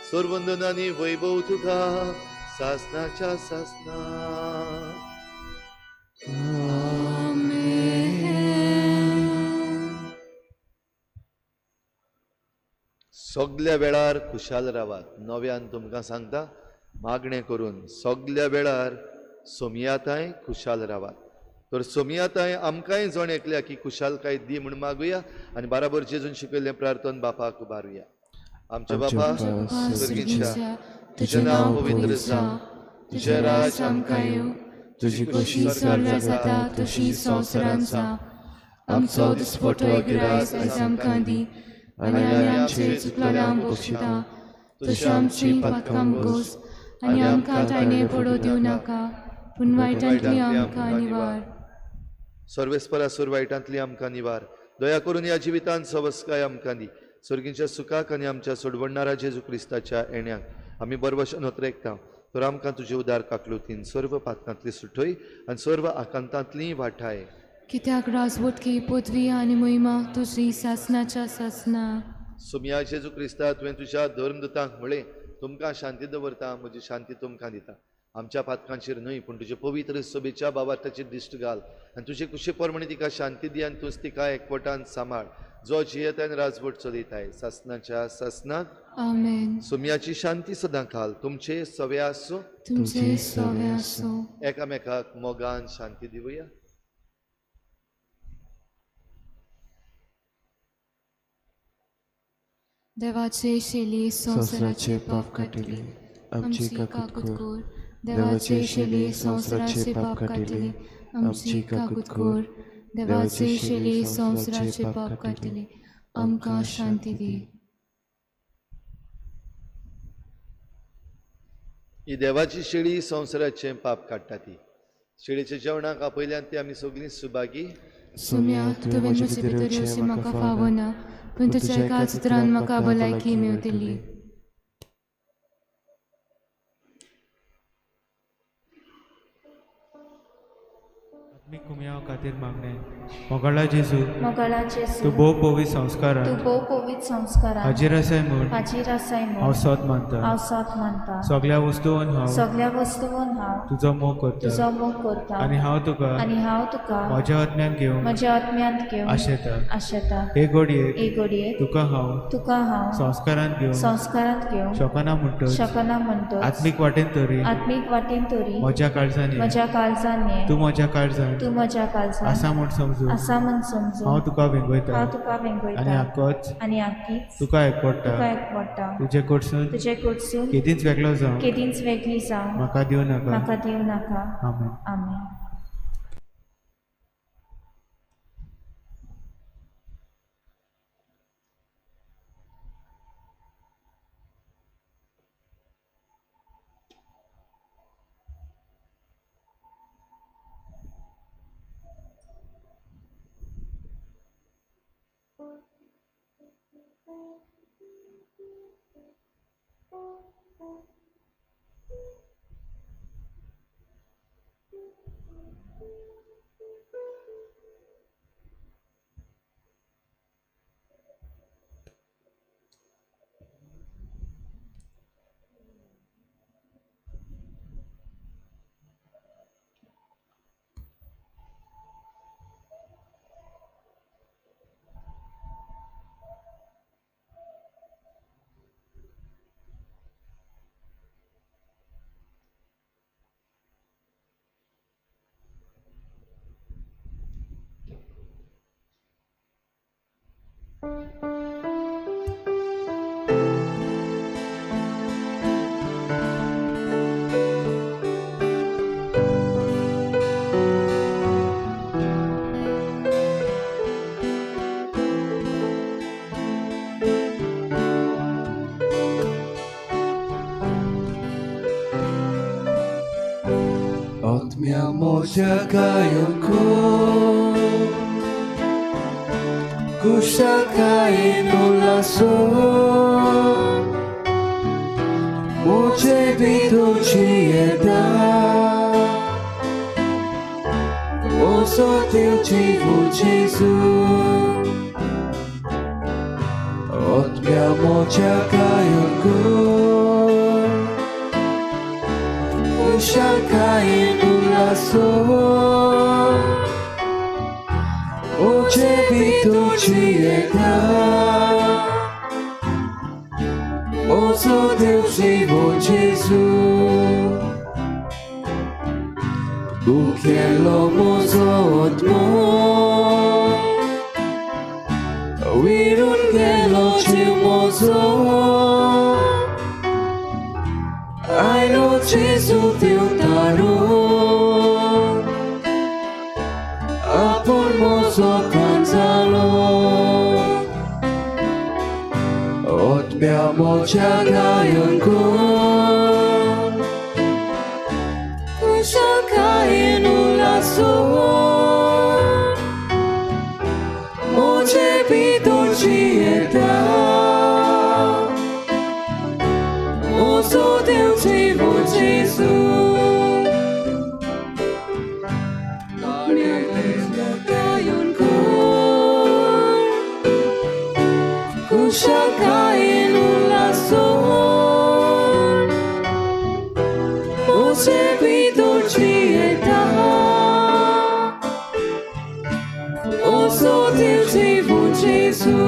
सोरवंदन आनी वैभव तुका सासणाच्या सासना. सगळ्या वेळार खुशाल रावात. नव्यान तुमकां सांगता मागणें करून सगळ्या वेळार सोमियाताय खुशाल रावात. तर सोमियाताय आमकांय जण एकल्या की खुशालकाय दी म्हूण मागुया आनी बाराबर जेजून शिकयल्लें प्रार्थन बापाक उबारुया. आमचे बापा सर्गीच्या तुजें नांव पवित्र जावं, तुजें राज आमकां येवं, तुजी कशी स्वर्गांत जाता तशी संवसारांत जावं. आमचो दिसपटो गिरायज आयज आमकां दी आनी आमी आमचे चुकलेल्यांक बक्षिता तशी आमची पातकां गोस आनी आमकां तायणे पडो दिवं नाका पूण वायटांतली आमकां निवार. सर्वेस्परा सुर वायटांतली आमकां निवार. दया करून ह्या जिवितांत सवस्काय आमकां दी. सर्गीच्या सुखाक आनी आमच्या सोडवणारा जेजू क्रिस्ताच्या येण्याक आमी बरवशान उतरेकता. तर आमकां तुजे उदार काकलुतीन सर्व पातकांतली सुटय आनी सर्व आकांतांतली वाठाय. कित्याक राजवटकी पदवी आनी महिमा तुजी सासणाच्या सासना. सुमया जेजू क्रिस्ता तुवें तुज्या धर्मदूतांक म्हळें तुमकां शांती दवरता, म्हजी शांती तुमकां दिता. आमच्या पातकांचेर न्हय पूण तुजे पवित्र सभेच्या बाबाताचेर दिश्ट घाल आनी तुजे कुशे प्रमाणे तिका शांती दी आनी तूंच तिका एकवटान सांबाळ जो जियेत आनी राजवट चलयताय सासणाच्या सासनाक. आमेन. सुमयाची शांती सदां घाल. तुमचे सवे आसो. तुमचे सवे आसो. एकामेकाक मोगान शांती दिवया. देवाचे शेली संवसाराचे पाप काटिले आमची काकूत कोर. देवाचे शेली संवसाराचे पाप काटिले आमची काकूत कोर. देवाचे शेली संवसाराचे पाप काटिले आमकां शांती दी. ही देवाची शेळी संवसाराचें पाप काडटा ती. शेळीच्या जेवणाक आपयल्यान ती आमी सगळीं सुभागी. सुम्या तुवें म्हजे भितर येवचें म्हाका फावना पूण तुज्या एका उतरान म्हाका भलायकी मेवतली. आत्मीक कुमया खातीर मागणें. मोगाळा जेजू मोगाळा जेजू तूं भोव पवित्र संस्कारान तूं भोव पवित्र संस्कारान हाजीर आसाय म्हूण हाजीर आसाय हांव म्हूण सोत मानता. हांव साथ मानता. सगळ्या वस्तूंन हांव सगळ्या वस्तूंन हांव तुजो मोग करता तुजो मोग करता आनी हांव तुका आनी हांव तुका म्हज्या आत्म्यान घेवन म्हज्या आत्म्यांत घेवन आशेता. आशेता. हे घडयेक एक घडयेक तुका हांव संस्कारान घेवन संस्कारांत घेवन शकना म्हणटच शकना म्हणटच आत्मीक वाटेन तरी आत्मीक वाटेन तरी म्हज्या काळजांनी म्हज्या काळजांनी तूं म्हज्या काळजान तूं म्हज्या काळजांत आसा म्हूण समजून आसा म्हूण समजून हांव तुका वेंगयता हांव तुका आनी वेंगयता आक्कोच आनी आख्खीच तुका एकवडटा. तुका एकवडटा. तुजे कडसून तुजे कडसून केदींच वेगळो जावं केदींच वेगळी जावं म्हाका दिवं नाका. म्हाका दिवं नाका. आमेन. आमेन. mi amor gaionku Kushakai nulaso Moje bitu chieda Oso teu chivu Gesù Ot mia moja gaionku Kushakai nulaso Moje bitu chieda Oso teu chivu Gesù Ukielo mozot mo Wirun gelo chiu mozo Ai no Gesù teu taro Apon mozo kanzalo Ot mia moja gaionku Kushakai nulaso Moje bitu chieda Oso teu chivu Gesù Gaionku Kushakai nulaso Moje bitu chieda Oso teu chivu Gesù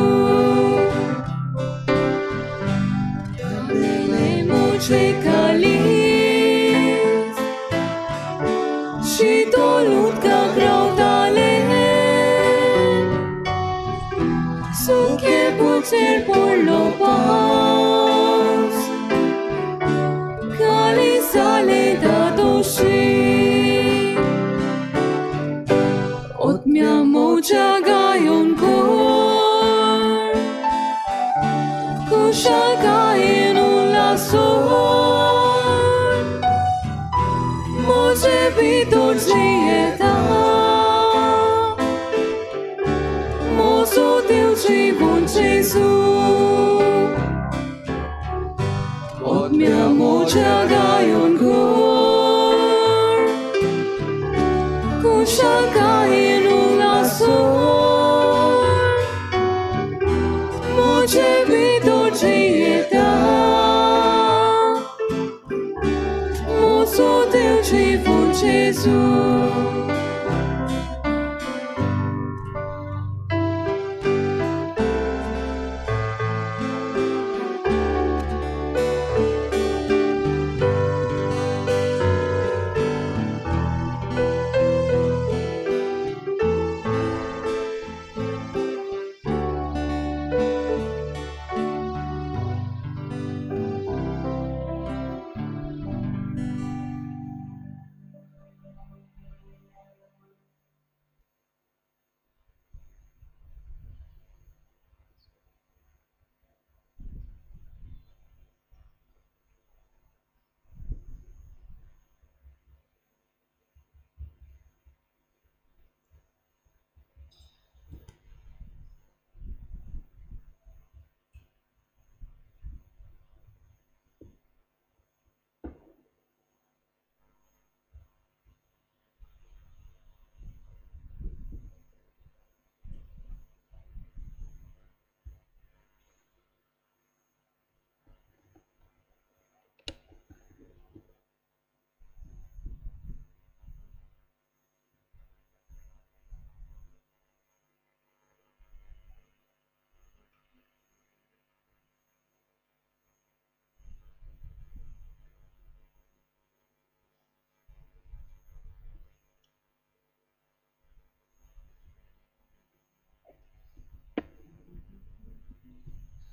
Nele moje kalis Și tolut ca grautale Suche puțin por lo pas Calisale da doshi Ot mia moja gaionku Kushakai nulaso Moje bitu chieda Oso teu chivu Gesù Ot mia moja gaionku Kushakai nulaso Moje bitu chieda Oso teu chivu Gesù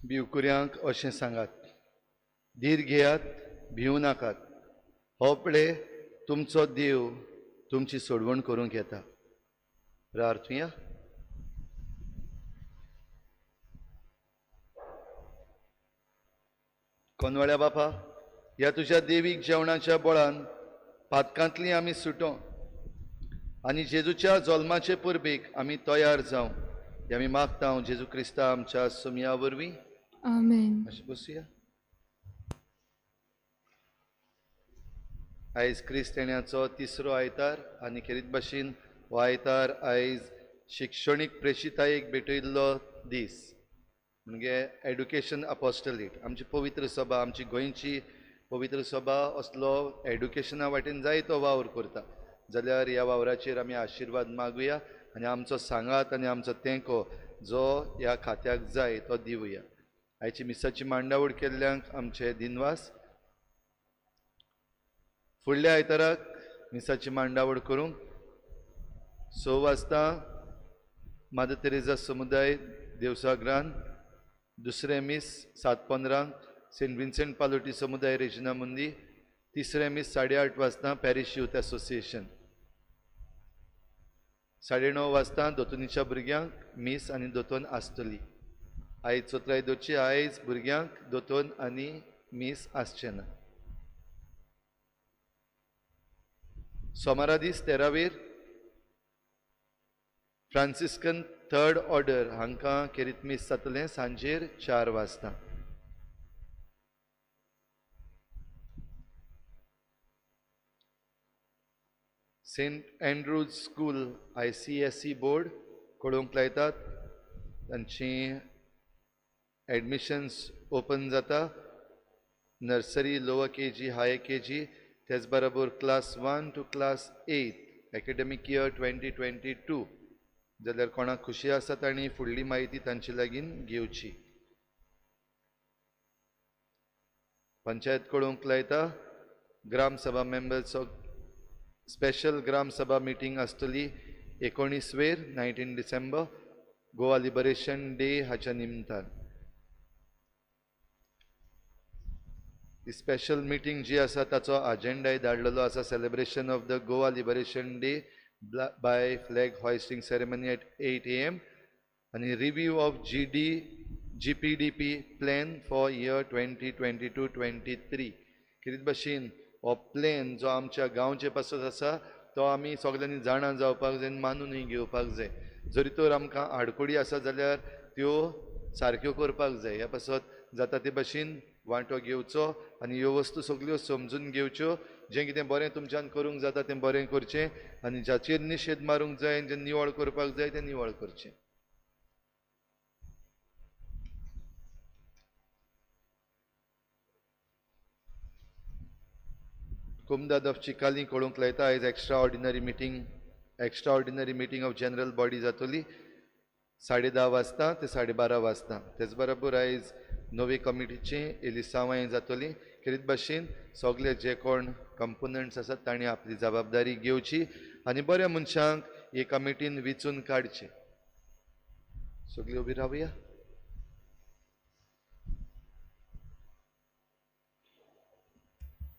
भिवकुऱ्यांक अशें सांगात धीर घेयात भिवू नाकात होपळे तुमचो देव तुमची सोडवण करूंक येता प्रार्थुया कोनवळ्या बापा ह्या तुज्या देवीक जेवणाच्या बळान पातकांतली आमी सुटों आनी जेजूच्या जल्माचे परबेक आमी तयार जावं हे आमी मागता जेजू क्रिस्ता आमच्या सुमया वरवीं. Amen. अशें बसुया. आयज क्रिस्ताण्याचो तिसरो आयतार आनी खेरीत भाशेन हो आयतार आयज शिक्षणीक प्रेशितायेक भेटयल्लो दीस म्हणजे एड्युकेशन अपोस्टलेट. आमची पवित्र सभा आमची गोंयची पवित्र सभा असलो एड्युकेशना वाटेन जायतो वावर करता जाल्यार ह्या वावराचेर आमी आशिर्वाद मागुया आनी आमचो सांगात आनी आमचो तेंको जो ह्या खात्याक जाय तो दिवया. आयची मिसाची मांडावळ केल्ल्यांक आमचे दिनवास. फुडल्या आयताराक मिसाची मांडावळ करूंक 6 वाजता मादर तेरेसा समुदाय देवसागरान, दुसरे मीस 7:15 सेंट विन्सेंट पालोटी समुदाय रेजिना मुंदी, तिसरे मीस 8:30 वाजता पॅरिश यूथ असोसिएशन, 9:30 वाजता दोतोनीच्या भुरग्यांक मीस आनी दोतोन आसतली. आयज चोत्रायदोची आयज भुरग्यांक दोतोन आनी मीस आसचे ना. सोमारा दीस 13 फ्रांसिस्कन थर्ड ऑर्डर हांकां खेरीत मीस जातलें सांजेर 4 वाजता. Saint Andrew's school ICSE board कळोवंक लायतात तांची एडमिशन्स ओपन जाता. Nursery, lower KG, higher KG, तेच बरोबर class 1 to class 8 academic year 2022. जाल्यार कोणाक खुशी आसा तांणी फुडली म्हायती तांचे लागीं घेवची. पंचायत कळोवंक लायता ग्राम सभा मेंबर्स ऑफ स्पेशल ग्राम सभा मिटींग आसतली 19 डिसेंबर गोवा लिबरेशन डे हाच्या निमतान. ही स्पेशल मिटींग जी आसा ताचो अजेंडाय धाडलेलो आसा. Celebration of the Goa liberation day by flag hoisting ceremony at 8 AM and review of GPDP plan for year 2022-23. किरीत भाशेन हो प्लॅन जो आमच्या गांवचे पासत आसा तो आमी सगळ्यांनी जाणा जावपाक जाय, मानूनय घेवपाक जाय. जरी तर आमकां आडकोडी आसा जाल्यार त्यो सारक्यो करपाक जाय. ह्या पासत जाता ते भाशेन वांटो घेवचो आनी ह्यो वस्तू सगळ्यो समजून घेवच्यो. जें कितें बरें तुमच्यान करूंक जाता तें बरें करचें आनी जाचेर निशेध मारूंक जाय, जें निवळ करपाक जाय तें निवळ करचें. कुमदाद ऑफ चिकाली कळोवंक लायता आयज extra ordinary meeting of general body जातली 10:30 वाजता ते 12:30 वाजता. तेच बरोबर आयज नवी कमिटीची एलिसावाय जातली. खेरीत भाशेन सगळे जे कोण कंपोनंट्स आसात तांणी आपली जबाबदारी घेवची आनी बऱ्या मनशांक हे कमिटीन वेंचून काडचे. सगळी उबी रावया.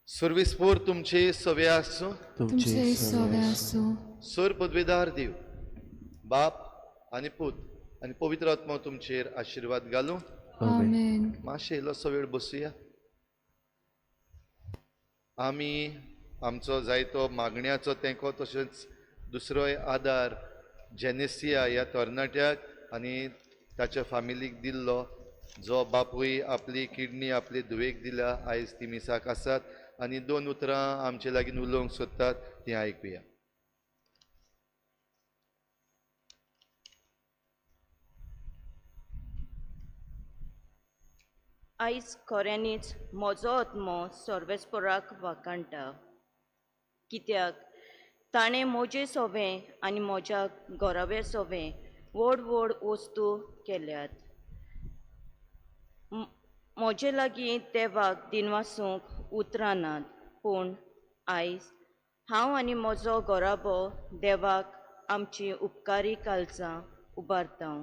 सर्वीस फोर तुमचे सवे आसूं. तुमचे सवे आसूं. सर पदवेदार देव बाप आनी पूत आनी पवित्र आत्मा तुमचेर आशिर्वाद घालूं. Amen. मातशें इल्लोसो वेळ बसुया. आमी आमचो जायतो मागण्याचो तेंको तशेंच दुसरोय आदार जेनेसिया ह्या तरणाट्याक आनी ताच्या फॅमिलीक दिल्लो, जो बापूय आपली किडनी आपले धुवेक दिल्या. आयज ती मिसाक आसात आनी 2 उतरां आमचे लागीं उलोवंक सोदतात तीं आयकुया. आयज खऱ्यांनीच म्हजो आत्मो सर्वेस्पराक वाकाणटा, कित्याक ताणें म्हजें सोबें आनी म्हज्या घोरावें सोबें व्हड व्हड वस्तू केल्यात. म्हजे लागीं देवाक दिनवासूंक उतरां नात, पूण आयज हांव आनी म्हजो घोराबो देवाक आमची उपकारी काळजां उबारता.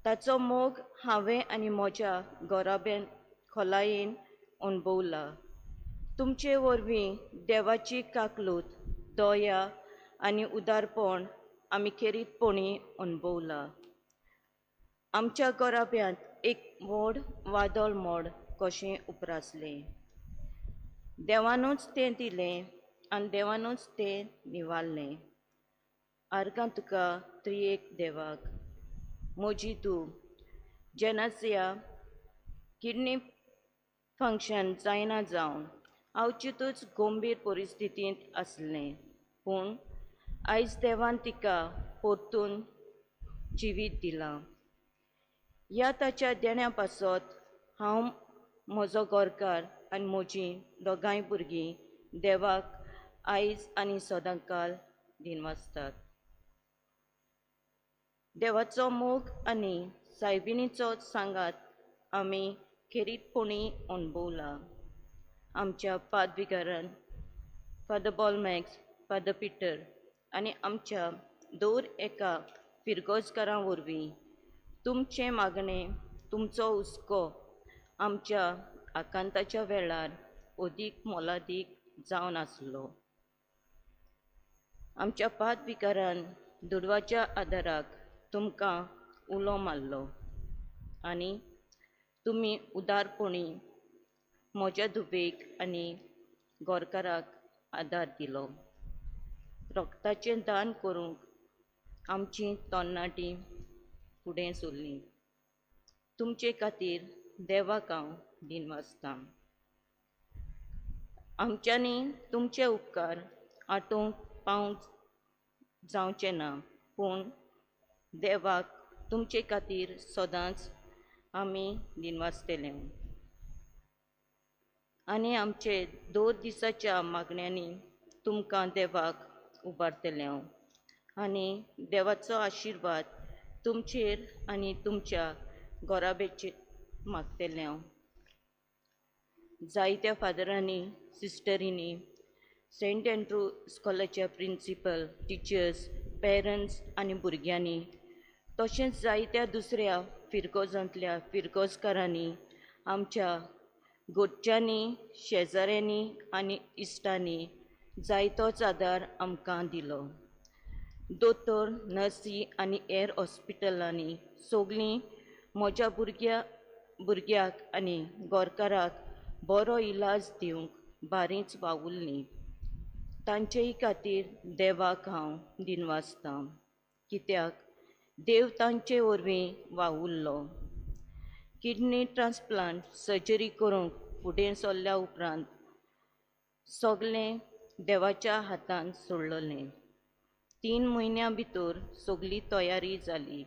ताचो मोग हांवें आनी म्हज्या घोराबेन खोलायेन अणभवला. तुमचे वरवीं देवाची काकलूत, दया आनी उदारपण आमी खेरीतपणी अणभवला. आमच्या घोराब्यांत एक व्हड वादळ मोड कशें उप्रासलें. देवानूच तें दिलें आनी देवानूच तें निवारलें. आर्गां तुका त्रिएक देवाक मोजी तूं जेनासिया किडनी फंक्शन जायना जावन हांव चिंतूच गंभीर परिस्थितींत आसलें पूण आयज देवान तिका परतून जिवीत दिलां. ह्या ताच्या देण्या पासत हांव म्हजो गोरकार आनी म्हजीं दोगांय भुरगीं देवाक आयज आनी सदांकाल दिनवासतात. देवाचो मोग आनी सायबिणीचो सांगात आमी खेरीतपणी अणभवला. आमच्या पादविकारान फादर बॉलमॅक्स, फादर पिटर आनी आमच्या दर एका फिरगोजकारां वरवीं तुमचें मागणें, तुमचो हुस्को आमच्या आकांताच्या वेळार अदीक मोलादीक जावन आसलो. आमच्या पादविकारान दुडवाच्या आदाराक तुमकां उलो मारलो आनी तुमी उदारपणी म्हज्या धुवेक आनी गोरकाराक आदार दिलो. रोगताचें दान करूंक आमचीं तरणाटीं फुडें सरलीं. तुमचे खातीर देवाक हांव दिनवासतां. आमच्यांनी तुमचे उपकार आटोवंक पावंक जावचें ना पूण देवाक तुमचे खातीर सदांच आमी दिनवासतले आनी आमचे दर दिसाच्या मागण्यांनी तुमकां देवाक उबारतले आनी देवाचो आशिर्वाद तुमचेर आनी तुमच्या गोराबेचेर मागतले. जायत्या फादरांनी, सिस्टरींनी, सेंट एंड्रू स्कॉलाच्या प्रिंसिपल, टिचर्स, पेरंट्स आनी भुरग्यांनी तशेंच जायत्या दुसऱ्या फिरगोजांतल्या फिरगोजकारांनी आमच्या गोठच्यांनी, शेजाऱ्यांनी आनी इश्टांनी जायतोच आदार आमकां दिलो. दोतोर, नर्सी आनी हेर हॉस्पिटलांनी सगळीं म्हज्या भुरग्याक आनी गोरकाराक बरो इलाज दिवंक बारींच वावुरलीं. तांचेय खातीर देवाक हांव दिनवासतां कित्याक देव तांचे वरवीं वावुरलो. किडनी ट्रान्सप्लांट सर्जरी करूंक फुडें सरल्या उपरांत सगळें देवाच्या हातांत सोडलें. 3 म्हयन्यां भितर सगळी तयारी जाली.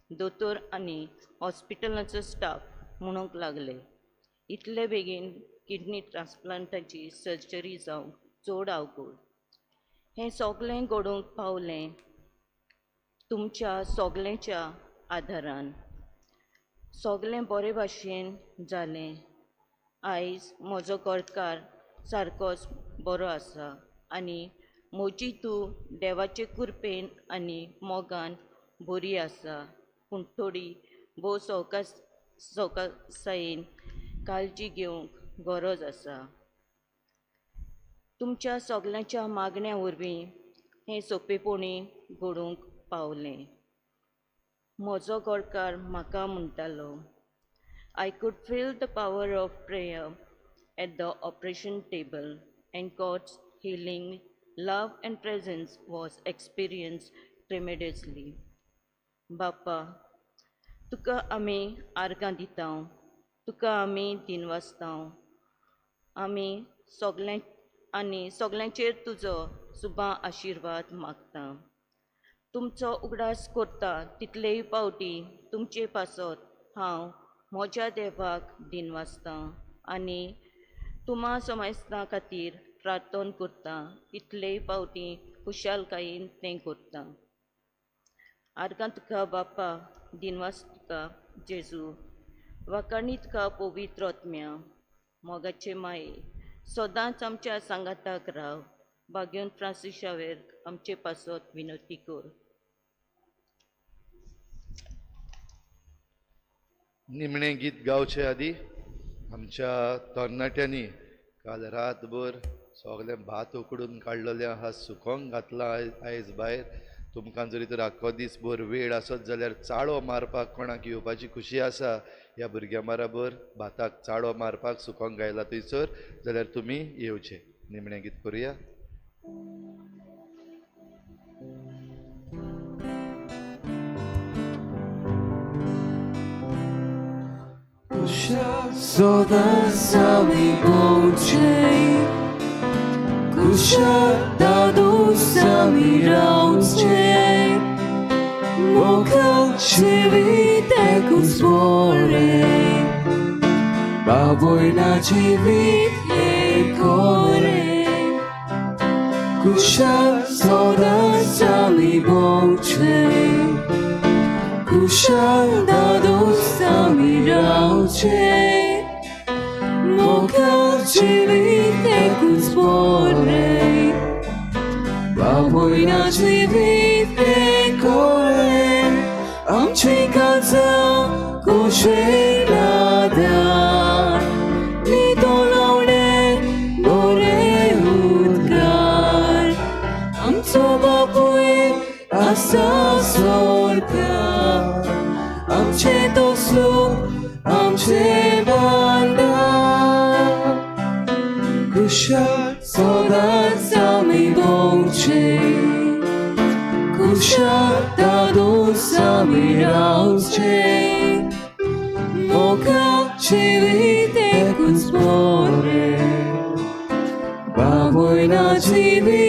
दोतोर आनी हॉस्पिटलाचो स्टाफ म्हणूंक लागले इतले बेगीन किडनी ट्रान्सप्लांटाची सर्जरी जावंक चड अवघड. हें सगळें घडोवंक पावलें तुमच्या सगळ्यांच्या आदारान. सगळें बरे भाशेन जालें. आयज म्हजो गोरकार सारकोच बरो आसा आनी म्हजी तूं देवाचे कृपेन आनी मोगान बरी आसा पूण थोडी भोव सवकासायेन काळजी घेवंक गरज आसा. तुमच्या सगळ्यांच्या मागण्या वरवीं हें सोंपेपणी घडोवंक पावलें. म्हजो गोरकार म्हाका म्हणटालो, I could feel the power of prayer at the operation table and God's healing, love and presence was experienced tremendously. Bappa, तुका आमी आर्गां दितां, तुका आमी दिनवासतां. आमी सगळ्यांचेर तुजो सुबां आशिर्वाद मागतां. तुमचो उगडास करता तितलेय पावटी तुमचे पासत हांव म्हज्या देवाक दिनवासतां आनी तुमा समाजता खातीर प्रार्थना करतां तितलेय पावटी खुशालकायेन तें करतां. आर्गां तुका बाप्पा, दिनवास तुका जेजू, वाखाणी तुका पवित्र आत्म्या, मोगाचे माये, सदांच आमच्या सांगाताक राव. भाग्योन फ्रांसीस शावेर आमचे पासत विनंती कर. निमणें गीत गावचे आदी आमच्या तरणाट्यांनी काल रातभर सगळें भात उकडून काडलेलें आहा, सुकोंक घातलां आयज भायर. तुमकां जरी तर आख्खो दीसभर वेळ आसत जाल्यार चाळो मारपाक कोणाक येवपाची खुशी आसा ह्या भुरग्यां बराबर भाताक चाळो मारपाक सुकोंक गायला थंयसर जाल्यार तुमी येवचे. निमणें गीत करुया. Sodas ami Boże, Kusza dos ami rauce, Moka civite cuspore, Baboi na civite core, Kusza sodas ami Boże, Kusza dos ami rauce, Moka civite cuspore, Baboi na civite core, Amci casa coșelada, Mi dolore bore udgar, Amco babui asa sorca, Amce toslu, amce banda, Kusza sodas ami Boże, Kusza dos ami rauce, Moka civite cuspore, Baboi na civite